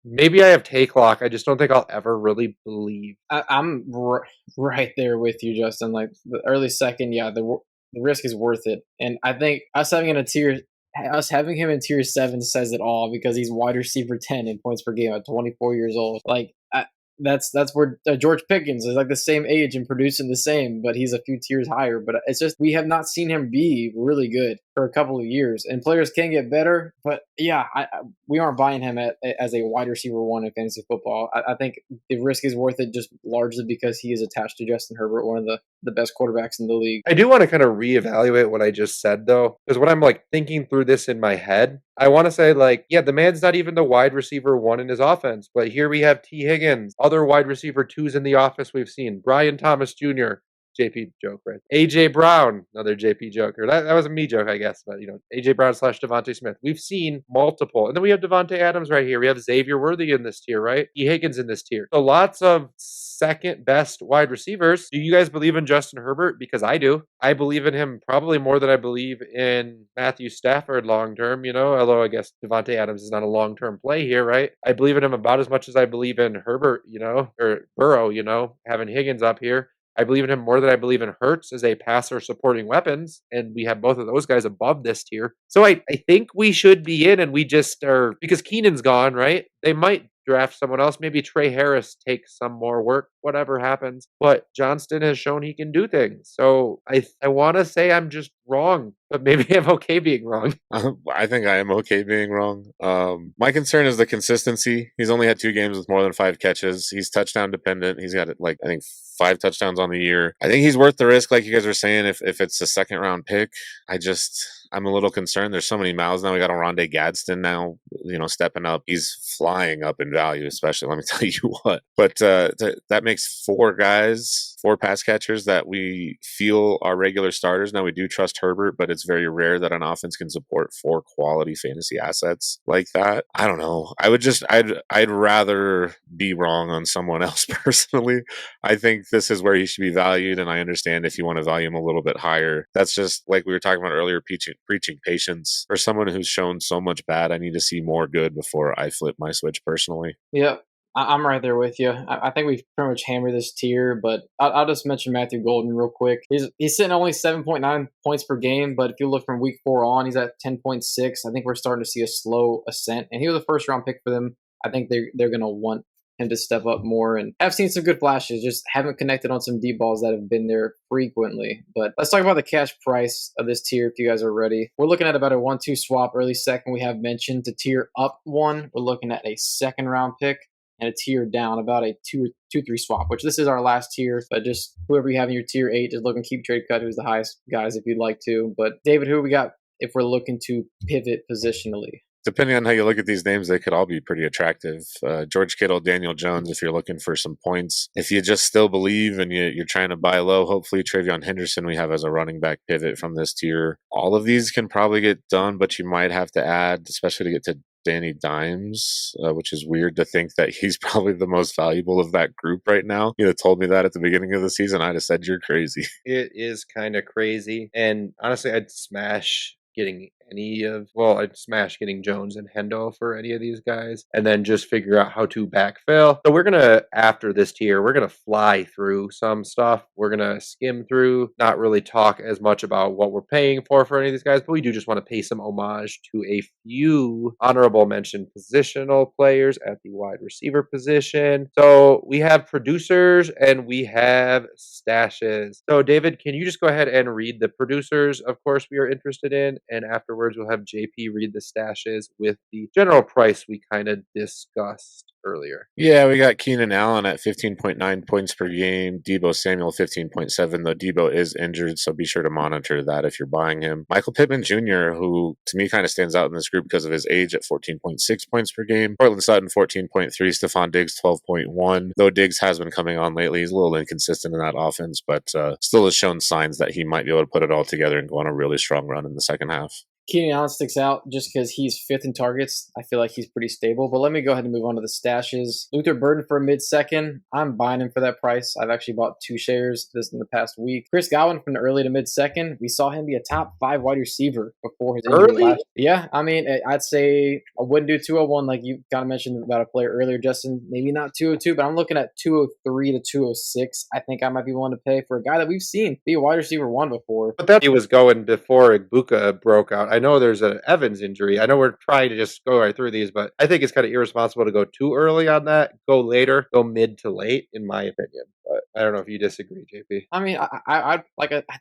Maybe I have take lock. I just don't think I'll ever really believe. I'm right there with you, Justin. Like the early second, yeah, the risk is worth it. And I think us having him in tier 7 says it all because he's wide receiver 10 in points per game at 24 years old. Like that's where George Pickens is like the same age and producing the same, but he's a few tiers higher. But it's just we have not seen him be really good for a couple of years, and players can get better. But yeah, we aren't buying him as a wide receiver 1 in fantasy football. I think the risk is worth it just largely because he is attached to Justin Herbert, one of the best quarterbacks in the league. I do want to kind of reevaluate what I just said though, because when I'm like thinking through this in my head, I want to say like, yeah, the man's not even the wide receiver 1 in his offense, but here we have T. Higgins, other wide receiver 2s in the office we've seen, Brian Thomas Jr., JP joke, right? AJ Brown, another JP joke. Or that was a me joke, I guess. But, AJ Brown / Devontae Smith. We've seen multiple. And then we have Devontae Adams right here. We have Xavier Worthy in this tier, right? E. Higgins in this tier. So lots of second best wide receivers. Do you guys believe in Justin Herbert? Because I do. I believe in him probably more than I believe in Matthew Stafford long term, although I guess Devontae Adams is not a long term play here, right? I believe in him about as much as I believe in Herbert, or Burrow, having Higgins up here. I believe in him more than I believe in Hurts as a passer supporting weapons, and we have both of those guys above this tier. So I think we should be in, and we just are, because Keenan's gone, right? They might draft someone else. Maybe Trey Harris takes some more work, whatever happens. But Johnston has shown he can do things. So I want to say I'm just wrong, but maybe I'm okay being wrong. I think I am okay being wrong. My concern is the consistency. He's only had 2 games with more than 5 catches. He's touchdown dependent. He's got like, I think, 5 touchdowns on the year. I think he's worth the risk, like you guys were saying, if it's a second round pick. I'm a little concerned. There's so many mouths now. We got Oronde Gadsden now, stepping up. He's flying up in value, especially, let me tell you what. But that makes 4 guys, 4 pass catchers that we feel are regular starters. Now, we do trust Herbert, but it's very rare that an offense can support 4 quality fantasy assets like that. I don't know. I'd rather be wrong on someone else personally. I think this is where he should be valued, and I understand if you want to value him a little bit higher. That's just like we were talking about earlier, preaching patience. For someone who's shown so much bad, I need to see more good before I flip my switch personally. Yeah, I'm right there with you. I think we've pretty much hammered this tier, but I'll just mention Matthew Golden real quick. He's sitting only 7.9 points per game, but if you look from week 4 on, he's at 10.6. I think we're starting to see a slow ascent, and he was a first round pick for them. I think they're going to want him to step up more, and I've seen some good flashes, just haven't connected on some deep balls that have been there frequently. But let's talk about the cash price of this tier if you guys are ready. We're looking at about a 1-2 swap. Early second, we have mentioned. To tier up 1, we're looking at a second round pick, and a tier down about a 2-3 swap, which this is our last tier, but just whoever you have in your tier 8, just look and keep trade cut who's the highest guys if you'd like to. But David, who we got if we're looking to pivot positionally? Depending on how you look at these names, they could all be pretty attractive. George Kittle, Daniel Jones, if you're looking for some points. If you just still believe and you're trying to buy low, hopefully Travion Henderson we have as a running back pivot from this tier. All of these can probably get done, but you might have to add, especially to get to Danny Dimes, which is weird to think that he's probably the most valuable of that group right now. You told me that at the beginning of the season, I'd have said you're crazy. It is kind of crazy. And honestly, I'd smash getting Jones and Hendo for any of these guys, and then just figure out how to backfill. So we're going to, after this tier, we're going to fly through some stuff. We're going to skim through, not really talk as much about what we're paying for any of these guys, but we do just want to pay some homage to a few honorable mention positional players at the wide receiver position. So we have producers and we have stashes. So David, can you just go ahead and read the producers, of course, we are interested in, and afterwards we'll have JP read the stashes with the general price we kind of discussed earlier. Yeah, we got Keenan Allen at 15.9 points per game. Deebo Samuel 15.7, though Deebo is injured, so be sure to monitor that if you're buying him. Michael Pittman Jr., who to me kind of stands out in this group because of his age, at 14.6 points per game. Portland Sutton 14.3, Stephon Diggs 12.1. Though Diggs has been coming on lately, he's a little inconsistent in that offense, but still has shown signs that he might be able to put it all together and go on a really strong run in the second half. Keenan Allen sticks out just because he's 5th in targets. I feel like he's pretty stable. But let me go ahead and move on to the stashes. Luther Burden for a mid-second. I'm buying him for that price. I've actually bought 2 shares this in the past week. Chris Godwin from the early to mid-second. We saw him be a top 5 wide receiver before his injury last. Yeah, I mean, I'd say I wouldn't do 201 like you kind of mentioned about a player earlier, Justin. Maybe not 202, but I'm looking at 203 to 206. I think I might be willing to pay for a guy that we've seen be a wide receiver 1 before. But that he was going before Igbuka broke out. I know there's an Evans injury. I know we're trying to just go right through these, but I think it's kind of irresponsible to go too early on that. Go later, go mid to late, in my opinion. But I don't know if you disagree, JP. I mean, I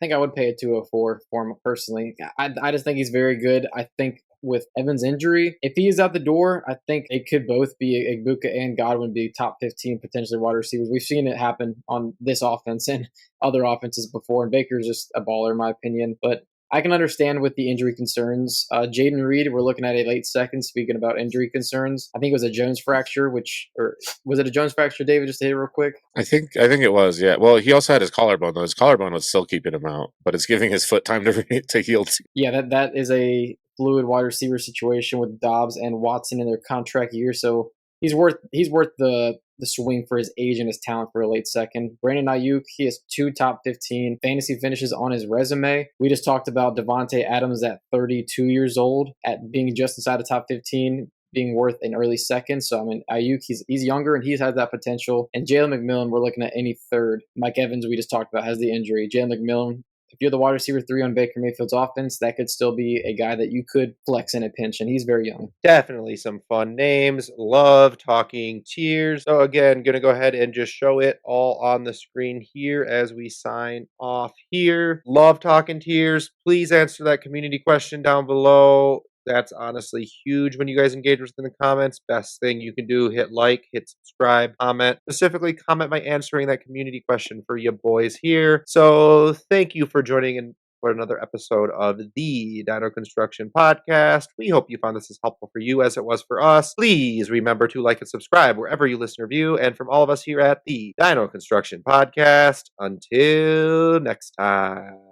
think I would pay a 204 for him personally. I just think he's very good. I think with Evans' injury, if he is out the door, I think it could both be Igbuka and Godwin be top 15 potentially wide receivers. We've seen it happen on this offense and other offenses before, and Baker's just a baller in my opinion. But I can understand with the injury concerns. Jaden Reed, we're looking at a late second, speaking about injury concerns. I think it was a Jones fracture, or was it a Jones fracture, David, just to hit it real quick? I think it was, yeah. Well, he also had his collarbone, though. His collarbone was still keeping him out, but it's giving his foot time to heal. Yeah, that is a fluid wide receiver situation with Dobbs and Watson in their contract year, so he's worth the swing for his age and his talent for a late second. Brandon Ayuk, he has 2 top 15 fantasy finishes on his resume. We just talked about Devontae Adams at 32 years old at being just inside the top 15. being worth an early second. So, I mean, Ayuk, he's younger and he's had that potential. And Jalen McMillan, we're looking at any third. Mike Evans, we just talked about, has the injury. Jalen McMillan, if you're the wide receiver 3 on Baker Mayfield's offense, that could still be a guy that you could flex in a pinch, and he's very young. Definitely some fun names. Love talking tiers. So again, going to go ahead and just show it all on the screen here as we sign off here. Love talking tiers. Please answer that community question down below. That's honestly huge when you guys engage with us in the comments. Best thing you can do, hit like, hit subscribe, comment. Specifically, comment by answering that community question for you boys here. So thank you for joining in for another episode of the Dyno Construction Podcast. We hope you found this as helpful for you as it was for us. Please remember to like and subscribe wherever you listen or view. And from all of us here at the Dyno Construction Podcast, until next time.